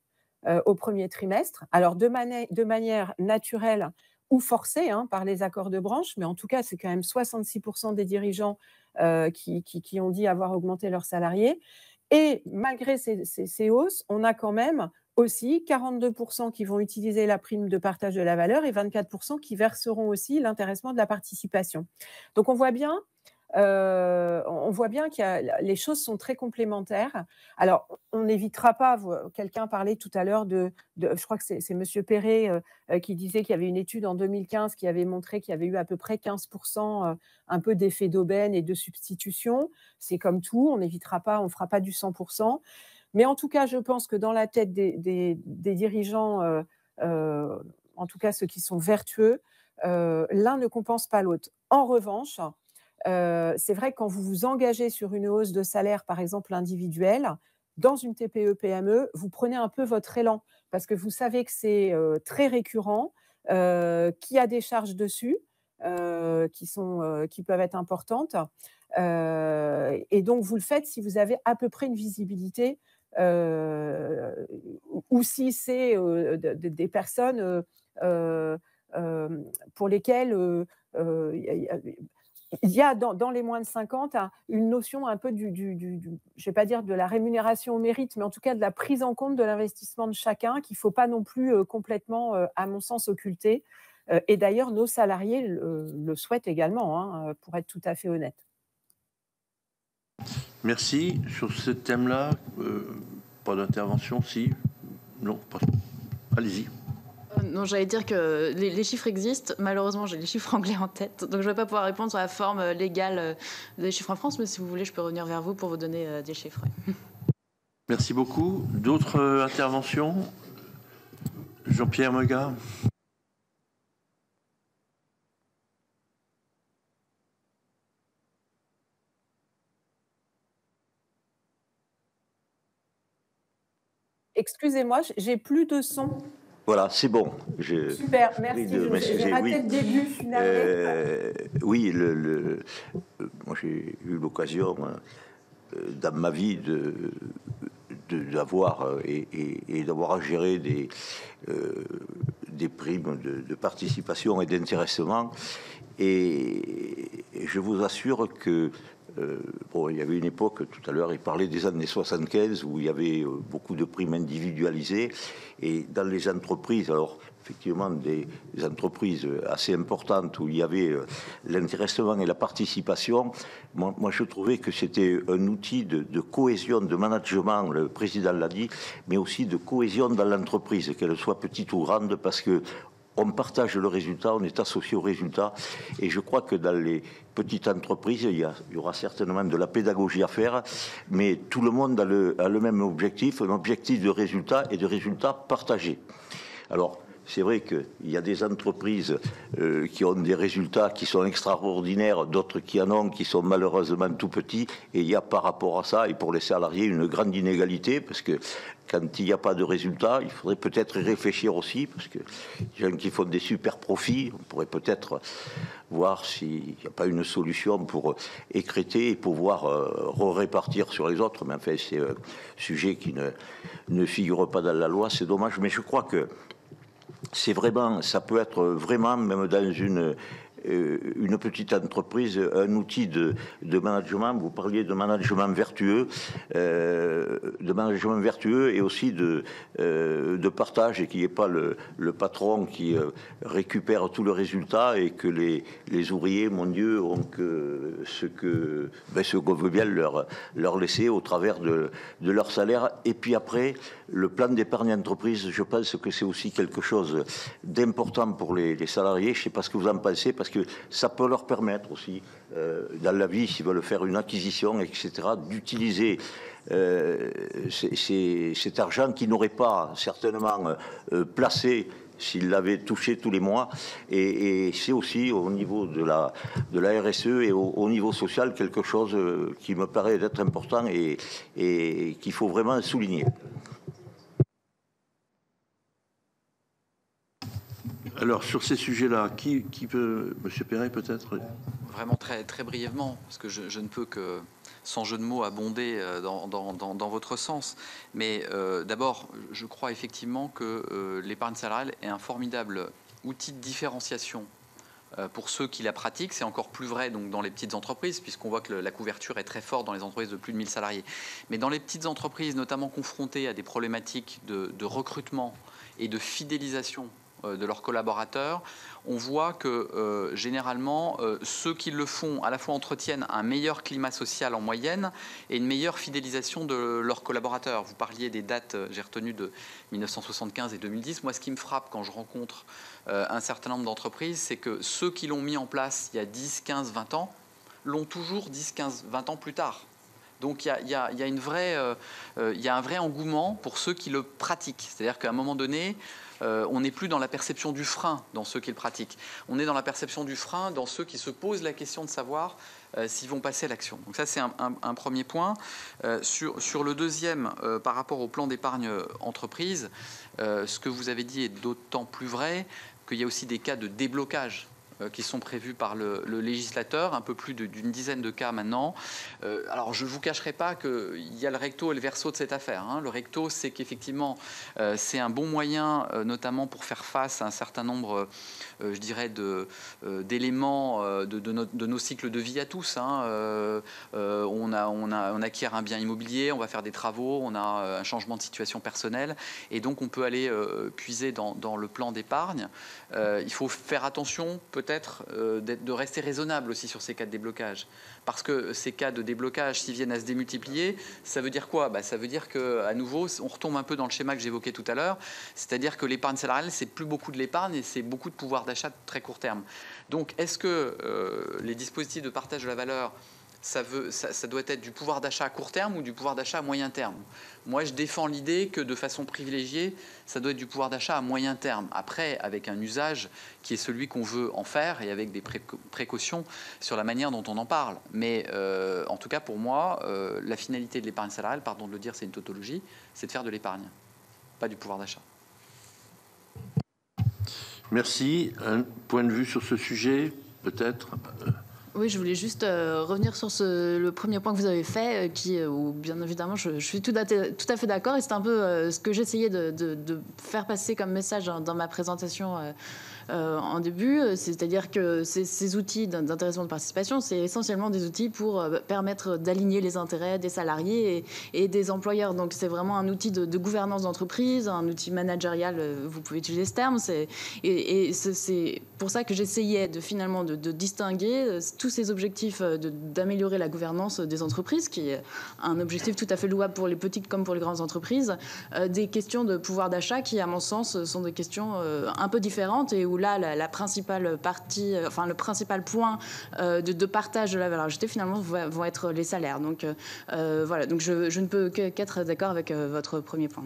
au premier trimestre. Alors, de manière naturelle ou forcée, hein, par les accords de branche, mais en tout cas, c'est quand même 66% des dirigeants qui ont dit avoir augmenté leurs salariés. Et malgré ces hausses, on a quand même aussi 42% qui vont utiliser la prime de partage de la valeur et 24% qui verseront aussi l'intéressement de la participation. Donc, on voit bien que les choses sont très complémentaires. Alors, on n'évitera pas, quelqu'un parlait tout à l'heure je crois que c'est M. Perret qui disait qu'il y avait une étude en 2015 qui avait montré qu'il y avait eu à peu près 15% un peu d'effet d'aubaine et de substitution. C'est comme tout, on n'évitera pas, on ne fera pas du 100%. Mais en tout cas, je pense que dans la tête des dirigeants, en tout cas ceux qui sont vertueux, l'un ne compense pas l'autre. En revanche, c'est vrai que quand vous vous engagez sur une hausse de salaire, par exemple individuelle, dans une TPE-PME, vous prenez un peu votre élan parce que vous savez que c'est très récurrent, qu'il y a des charges dessus qui peuvent être importantes. Et donc, vous le faites si vous avez à peu près une visibilité ou si c'est des personnes pour lesquelles il y a dans les moins de 50 une notion un peu je ne vais pas dire de la rémunération au mérite, mais en tout cas de la prise en compte de l'investissement de chacun qu'il ne faut pas non plus complètement, à mon sens, occulter. Et d'ailleurs, nos salariés le souhaitent également, hein, pour être tout à fait honnête. Merci. Sur ce thème-là, pas d'intervention, si? Non, pas. Allez-y. Non, j'allais dire que les chiffres existent. Malheureusement, j'ai les chiffres anglais en tête, donc je ne vais pas pouvoir répondre sur la forme légale des chiffres en France, mais si vous voulez, je peux revenir vers vous pour vous donner des chiffres. Merci beaucoup. D'autres interventions? Jean-Pierre Megat. Excusez-moi, j'ai plus de son. Voilà, c'est bon. Super, merci. J'ai raté le début, je suis navrée. Oui, moi j'ai eu l'occasion dans ma vie d'avoir et d'avoir à gérer des primes de participation et d'intéressement. Et je vous assure que bon, il y avait une époque, tout à l'heure, il parlait des années 75 où il y avait beaucoup de primes individualisées. Et dans les entreprises, alors effectivement des entreprises assez importantes où il y avait l'intéressement et la participation, moi je trouvais que c'était un outil de cohésion, de management, le président l'a dit, mais aussi de cohésion dans l'entreprise, qu'elle soit petite ou grande, parce que on partage le résultat, on est associé au résultat. Et je crois que dans les petites entreprises, il y aura certainement de la pédagogie à faire, mais tout le monde a le même objectif, un objectif de résultat et de résultats partagés. Alors, c'est vrai qu'il y a des entreprises qui ont des résultats qui sont extraordinaires, d'autres qui en ont, qui sont malheureusement tout petits. Et il y a par rapport à ça, et pour les salariés, une grande inégalité, parce que quand il n'y a pas de résultats, il faudrait peut-être y réfléchir aussi, parce que les gens qui font des super profits, on pourrait peut-être voir s'il n'y a pas une solution pour écréter et pouvoir répartir sur les autres. Mais enfin, c'est un sujet qui ne figure pas dans la loi, c'est dommage. Mais je crois que c'est vraiment, ça peut être vraiment, même dans une petite entreprise, un outil de management. Vous parliez de management vertueux, et aussi de partage, et qu'il n'y ait pas le patron qui récupère tout le résultat et que les ouvriers, mon Dieu, ont que ce qu'on veut bien leur laisser au travers de leur salaire. Et puis après, le plan d'épargne entreprise, je pense que c'est aussi quelque chose d'important pour les salariés. Je ne sais pas ce que vous en pensez, parce que ça peut leur permettre aussi, dans la vie, s'ils veulent faire une acquisition, etc., d'utiliser cet argent qu'ils n'auraient pas certainement placé s'ils l'avaient touché tous les mois. Et c'est aussi au niveau de la RSE et au niveau social quelque chose qui me paraît d'être important et qu'il faut vraiment souligner. Alors, sur ces sujets-là, qui peut... Monsieur Perret, peut-être? Vraiment très, très brièvement, parce que je ne peux que, sans jeu de mots, abonder dans votre sens. Mais d'abord, je crois effectivement que l'épargne salariale est un formidable outil de différenciation pour ceux qui la pratiquent. C'est encore plus vrai donc, dans les petites entreprises, puisqu'on voit que la couverture est très forte dans les entreprises de plus de 1000 salariés. Mais dans les petites entreprises, notamment confrontées à des problématiques de recrutement et de fidélisation de leurs collaborateurs, on voit que généralement ceux qui le font à la fois entretiennent un meilleur climat social en moyenne et une meilleure fidélisation de leurs collaborateurs. Vous parliez des dates, j'ai retenu de 1975 et 2010. Moi, ce qui me frappe quand je rencontre un certain nombre d'entreprises, c'est que ceux qui l'ont mis en place il y a 10, 15, 20 ans l'ont toujours 10, 15, 20 ans plus tard. Donc il y a un vrai engouement pour ceux qui le pratiquent. C'est-à-dire qu'à un moment donné, on n'est plus dans la perception du frein dans ceux qui le pratiquent. On est dans la perception du frein dans ceux qui se posent la question de savoir s'ils vont passer à l'action. Donc ça, c'est un premier point. Sur le deuxième, par rapport au plan d'épargne entreprise, ce que vous avez dit est d'autant plus vrai qu'il y a aussi des cas de déblocage qui sont prévus par le législateur, un peu plus d'une dizaine de cas maintenant. Alors, je ne vous cacherai pas qu'il y a le recto et le verso de cette affaire. Hein. Le recto, c'est qu'effectivement, c'est un bon moyen, notamment pour faire face à un certain nombre, je dirais, d'éléments de nos cycles de vie à tous. Hein. On acquiert un bien immobilier, on va faire des travaux, on a un changement de situation personnelle, et donc on peut aller puiser dans le plan d'épargne. Il faut faire attention, peut-être, de rester raisonnable aussi sur ces cas de déblocage. Parce que ces cas de déblocage, s'ils viennent à se démultiplier, ça veut dire quoi? Ça veut dire qu'à nouveau, on retombe un peu dans le schéma que j'évoquais tout à l'heure, c'est-à-dire que l'épargne salariale, c'est plus beaucoup de l'épargne et c'est beaucoup de pouvoir d'achat de très court terme. Donc, est-ce que les dispositifs de partage de la valeur, ça doit être du pouvoir d'achat à court terme ou du pouvoir d'achat à moyen terme? Moi, je défends l'idée que de façon privilégiée, ça doit être du pouvoir d'achat à moyen terme. Après, avec un usage qui est celui qu'on veut en faire et avec des précautions sur la manière dont on en parle. Mais en tout cas, pour moi, la finalité de l'épargne salariale, pardon de le dire, c'est une tautologie, c'est de faire de l'épargne. pas du pouvoir d'achat. Merci. Un point de vue sur ce sujet, peut-être? Oui, je voulais juste revenir sur le premier point que vous avez fait, où bien évidemment je suis tout à fait d'accord, et c'est un peu ce que j'essayais de faire passer comme message dans ma présentation en début, c'est-à-dire que ces outils d'intéressement de participation, c'est essentiellement des outils pour permettre d'aligner les intérêts des salariés et des employeurs. Donc c'est vraiment un outil de gouvernance d'entreprise, un outil managérial, vous pouvez utiliser ce terme, et c'est pour ça que j'essayais finalement de distinguer tous ces objectifs d'améliorer la gouvernance des entreprises, qui est un objectif tout à fait louable pour les petites comme pour les grandes entreprises, des questions de pouvoir d'achat qui, à mon sens, sont des questions un peu différentes, et où là, la principale partie, enfin le principal point de partage de la valeur ajoutée, finalement, vont être les salaires. Donc voilà, donc je ne peux qu'être d'accord avec votre premier point.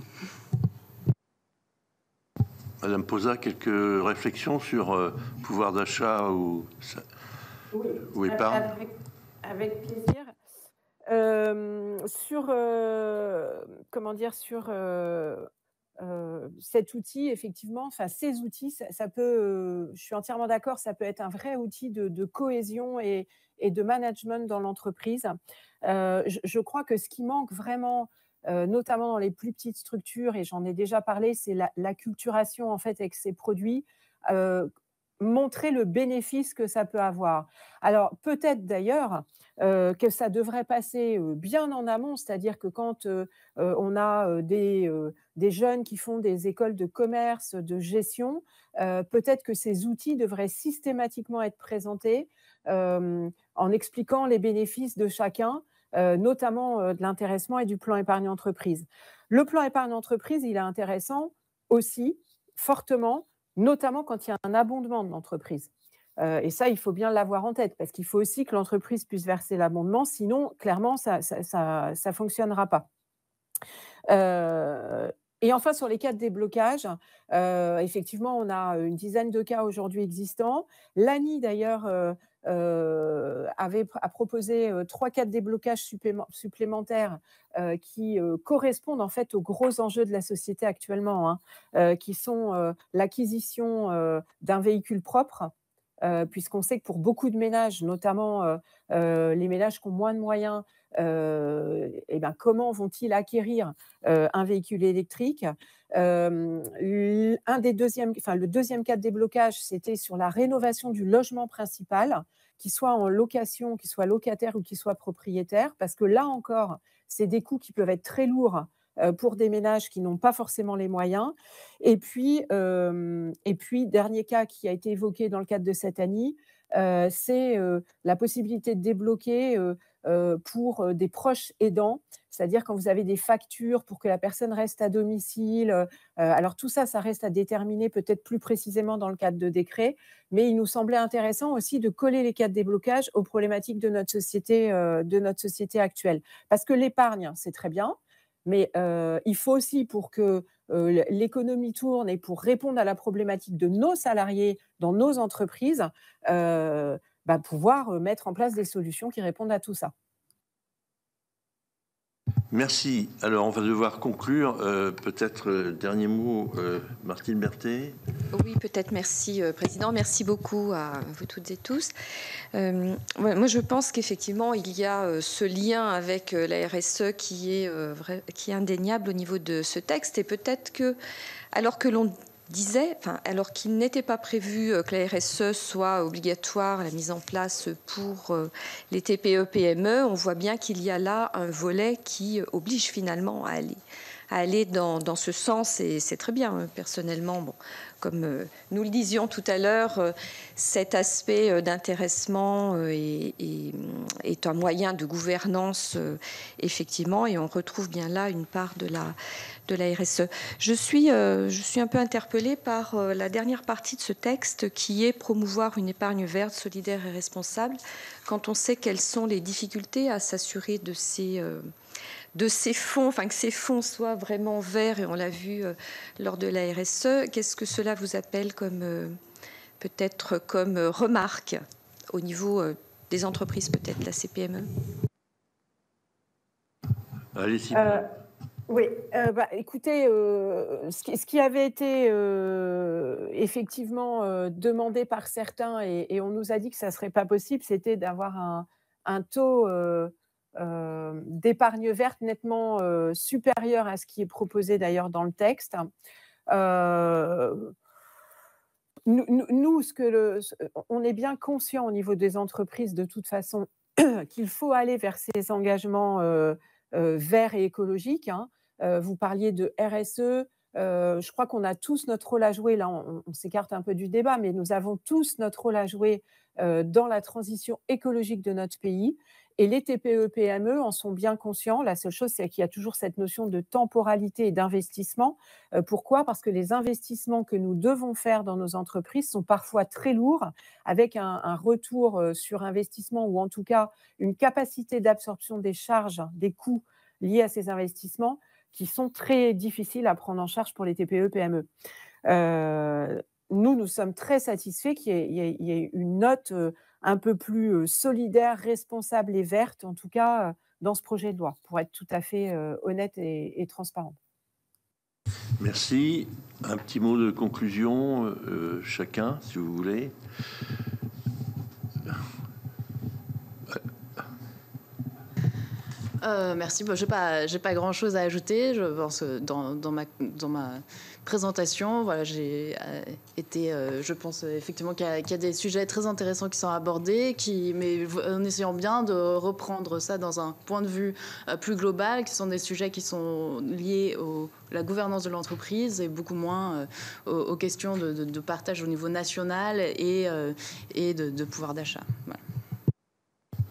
Madame Posa, quelques réflexions sur pouvoir d'achat ou épargne? Avec plaisir. Comment dire, sur cet outil, effectivement, enfin ces outils, ça peut, je suis entièrement d'accord, ça peut être un vrai outil de cohésion et de management dans l'entreprise. Je crois que ce qui manque vraiment, notamment dans les plus petites structures, et j'en ai déjà parlé, c'est l'acculturation en fait avec ces produits. Montrer le bénéfice que ça peut avoir. Alors peut-être d'ailleurs que ça devrait passer bien en amont, c'est-à-dire que quand on a des jeunes qui font des écoles de commerce, de gestion, peut-être que ces outils devraient systématiquement être présentés en expliquant les bénéfices de chacun, notamment de l'intéressement et du plan épargne entreprise. Le plan épargne entreprise, il est intéressant aussi, fortement, notamment quand il y a un abondement de l'entreprise. Et ça, il faut bien l'avoir en tête, parce qu'il faut aussi que l'entreprise puisse verser l'abondement, sinon, clairement, ça ne fonctionnera pas. Et enfin, sur les cas de déblocage, effectivement, on a une dizaine de cas aujourd'hui existants. L'ANI, d'ailleurs, a proposé 3 cas de déblocage supplémentaires qui correspondent en fait aux gros enjeux de la société actuellement, qui sont l'acquisition d'un véhicule propre, puisqu'on sait que pour beaucoup de ménages, notamment les ménages qui ont moins de moyens, comment vont-ils acquérir un véhicule électrique? Le deuxième cas de déblocage, c'était sur la rénovation du logement principal, qu'il soit en location, qu'il soit locataire ou qu'il soit propriétaire, parce que là encore, c'est des coûts qui peuvent être très lourds pour des ménages qui n'ont pas forcément les moyens. Et puis, dernier cas qui a été évoqué dans le cadre de cette année, c'est la possibilité de débloquer pour des proches aidants, c'est-à-dire quand vous avez des factures pour que la personne reste à domicile. Alors tout ça, ça reste à déterminer peut-être plus précisément dans le cadre de décret, mais il nous semblait intéressant aussi de coller les cas de déblocage aux problématiques de notre société actuelle. Parce que l'épargne, c'est très bien, mais il faut aussi, pour que l'économie tourne et pour répondre à la problématique de nos salariés dans nos entreprises, pouvoir mettre en place des solutions qui répondent à tout ça. Merci. Alors, on va devoir conclure. Peut-être dernier mot, Martine Berthet. Oui, peut-être. Merci, Président. Merci beaucoup à vous toutes et tous. Moi, je pense qu'effectivement, il y a ce lien avec la RSE qui est indéniable au niveau de ce texte. Et peut-être que, alors que l'on disait, alors qu'il n'était pas prévu que la RSE soit obligatoire, la mise en place pour les TPE-PME, on voit bien qu'il y a là un volet qui oblige finalement à aller dans ce sens, et c'est très bien. Personnellement, bon, comme nous le disions tout à l'heure, cet aspect d'intéressement est un moyen de gouvernance, effectivement, et on retrouve bien là une part de la RSE. Je suis un peu interpellée par la dernière partie de ce texte qui est promouvoir une épargne verte, solidaire et responsable, quand on sait quelles sont les difficultés à s'assurer de ces fonds, que ces fonds soient vraiment verts, et on l'a vu lors de la RSE. Qu'est-ce que cela vous appelle peut-être comme remarque au niveau des entreprises, peut-être la CPME? Allez-y. Oui, écoutez, ce qui avait été effectivement demandé par certains, et on nous a dit que ça ne serait pas possible, c'était d'avoir un taux d'épargne verte nettement supérieur à ce qui est proposé d'ailleurs dans le texte. Nous, on est bien conscient au niveau des entreprises de toute façon qu'il faut aller vers ces engagements verts et écologiques. Hein. Vous parliez de RSE. Je crois qu'on a tous notre rôle à jouer. Là, on s'écarte un peu du débat, mais nous avons tous notre rôle à jouer dans la transition écologique de notre pays. Et les TPE-PME en sont bien conscients. La seule chose, c'est qu'il y a toujours cette notion de temporalité et d'investissement. Pourquoi ? Parce que les investissements que nous devons faire dans nos entreprises sont parfois très lourds, avec un retour sur investissement, ou en tout cas une capacité d'absorption des charges, des coûts liés à ces investissements, qui sont très difficiles à prendre en charge pour les TPE-PME. Nous sommes très satisfaits qu'il y ait une note un peu plus solidaire, responsable et verte, en tout cas dans ce projet de loi, pour être tout à fait honnête et transparent. Merci. Un petit mot de conclusion, chacun, si vous voulez. Merci. Bon, j'ai pas grand-chose à ajouter. Je pense que dans ma présentation, voilà, j'ai été. Je pense effectivement qu'il y a des sujets très intéressants qui sont abordés, mais en essayant bien de reprendre ça dans un point de vue plus global, qui sont des sujets qui sont liés à la gouvernance de l'entreprise et beaucoup moins aux questions de partage au niveau national et de pouvoir d'achat. Voilà.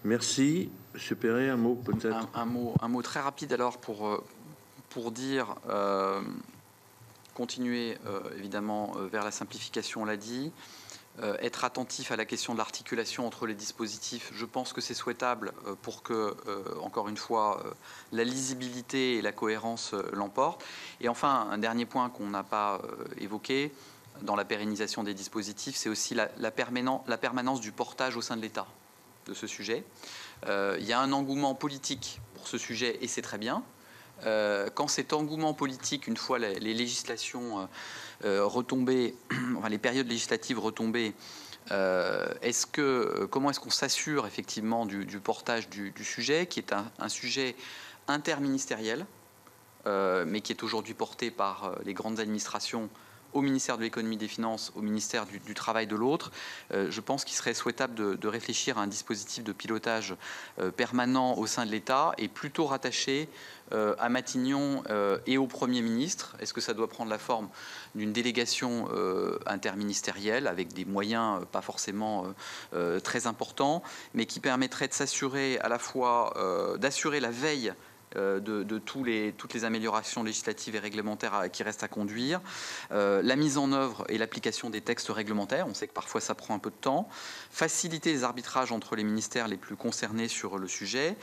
Merci. Monsieur Perret, un mot peut-être. Un mot très rapide alors pour dire continuer évidemment vers la simplification, on l'a dit, être attentif à la question de l'articulation entre les dispositifs. Je pense que c'est souhaitable pour que, encore une fois, la lisibilité et la cohérence l'emportent. Et enfin, un dernier point qu'on n'a pas évoqué dans la pérennisation des dispositifs, c'est aussi la permanence du portage au sein de l'État de ce sujet. Il y a un engouement politique pour ce sujet et c'est très bien. Quand cet engouement politique, une fois les législations retombées, enfin les périodes législatives retombées, comment est-ce qu'on s'assure effectivement du portage du sujet, qui est un sujet interministériel, mais qui est aujourd'hui porté par les grandes administrations au ministère de l'économie et des finances, au ministère du travail de l'autre. Je pense qu'il serait souhaitable de réfléchir à un dispositif de pilotage permanent au sein de l'État et plutôt rattaché à Matignon et au Premier ministre. Est-ce que ça doit prendre la forme d'une délégation interministérielle avec des moyens pas forcément très importants, mais qui permettrait de s'assurer à la fois d'assurer la veille de toutes les améliorations législatives et réglementaires qui restent à conduire, la mise en œuvre et l'application des textes réglementaires, on sait que parfois ça prend un peu de temps, faciliter les arbitrages entre les ministères les plus concernés sur le sujet,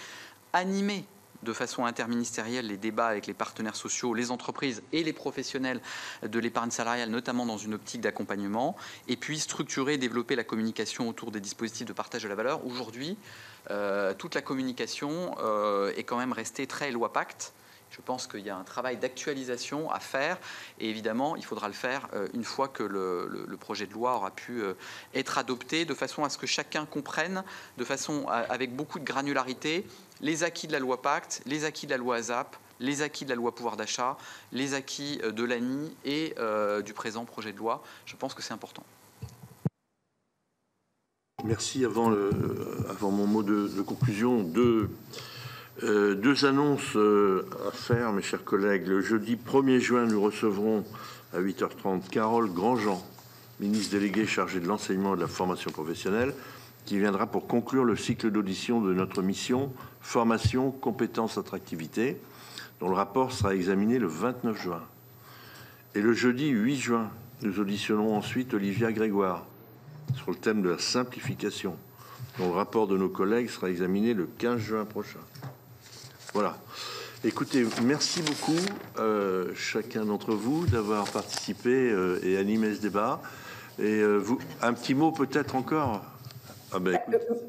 animer de façon interministérielle les débats avec les partenaires sociaux, les entreprises et les professionnels de l'épargne salariale, notamment dans une optique d'accompagnement, et puis structurer et développer la communication autour des dispositifs de partage de la valeur. Aujourd'hui, toute la communication est quand même restée très loi Pacte. Je pense qu'il y a un travail d'actualisation à faire et évidemment, il faudra le faire une fois que le projet de loi aura pu être adopté de façon à ce que chacun comprenne avec beaucoup de granularité les acquis de la loi Pacte, les acquis de la loi ASAP, les acquis de la loi pouvoir d'achat, les acquis de l'ANI et du présent projet de loi. Je pense que c'est important. Merci. Avant mon mot de conclusion, deux annonces à faire, mes chers collègues. Le jeudi 1er juin, nous recevrons à 8h30 Carole Grandjean, ministre déléguée chargée de l'enseignement et de la formation professionnelle, qui viendra pour conclure le cycle d'audition de notre mission Formation, compétences, attractivité, dont le rapport sera examiné le 29 juin. Et le jeudi 8 juin, nous auditionnerons ensuite Olivia Grégoire sur le thème de la simplification, dont le rapport de nos collègues sera examiné le 15 juin prochain. Voilà. Écoutez, merci beaucoup chacun d'entre vous d'avoir participé et animé ce débat. Et vous, un petit mot peut-être encore.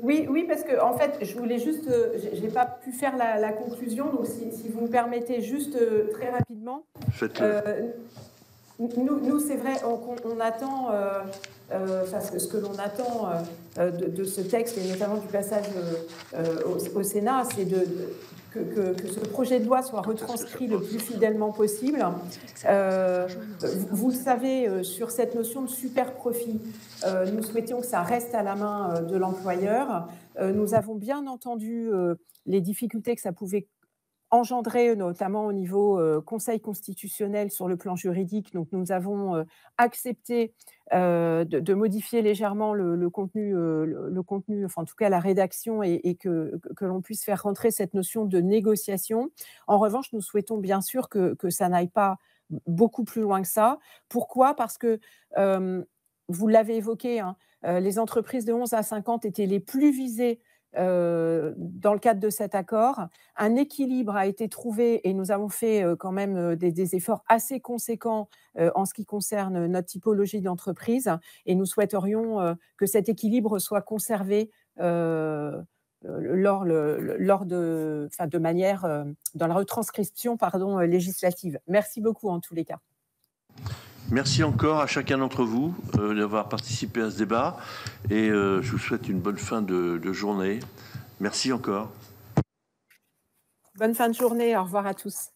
Oui, parce que en fait, je voulais juste, j'ai pas pu faire la conclusion, donc si vous me permettez juste très rapidement. Faites-le. Nous, c'est vrai, on attend, ce que l'on attend de ce texte, et notamment du passage au Sénat, c'est que ce projet de loi soit retranscrit le plus fidèlement possible. Vous le savez, sur cette notion de super profit, nous souhaitions que ça reste à la main de l'employeur. Nous avons bien entendu les difficultés que ça pouvait engendré notamment au niveau Conseil constitutionnel sur le plan juridique. Donc, nous avons accepté de modifier légèrement le contenu, enfin en tout cas la rédaction, et que l'on puisse faire rentrer cette notion de négociation. En revanche, nous souhaitons bien sûr que ça n'aille pas beaucoup plus loin que ça. Pourquoi ? Parce que, vous l'avez évoqué, hein, les entreprises de 11 à 50 étaient les plus visées dans le cadre de cet accord. Un équilibre a été trouvé et nous avons fait quand même des efforts assez conséquents en ce qui concerne notre typologie d'entreprise, et nous souhaiterions que cet équilibre soit conservé de manière dans la retranscription législative. Merci beaucoup en tous les cas. Merci encore à chacun d'entre vous d'avoir participé à ce débat, et je vous souhaite une bonne fin de journée. Merci encore. Bonne fin de journée, au revoir à tous.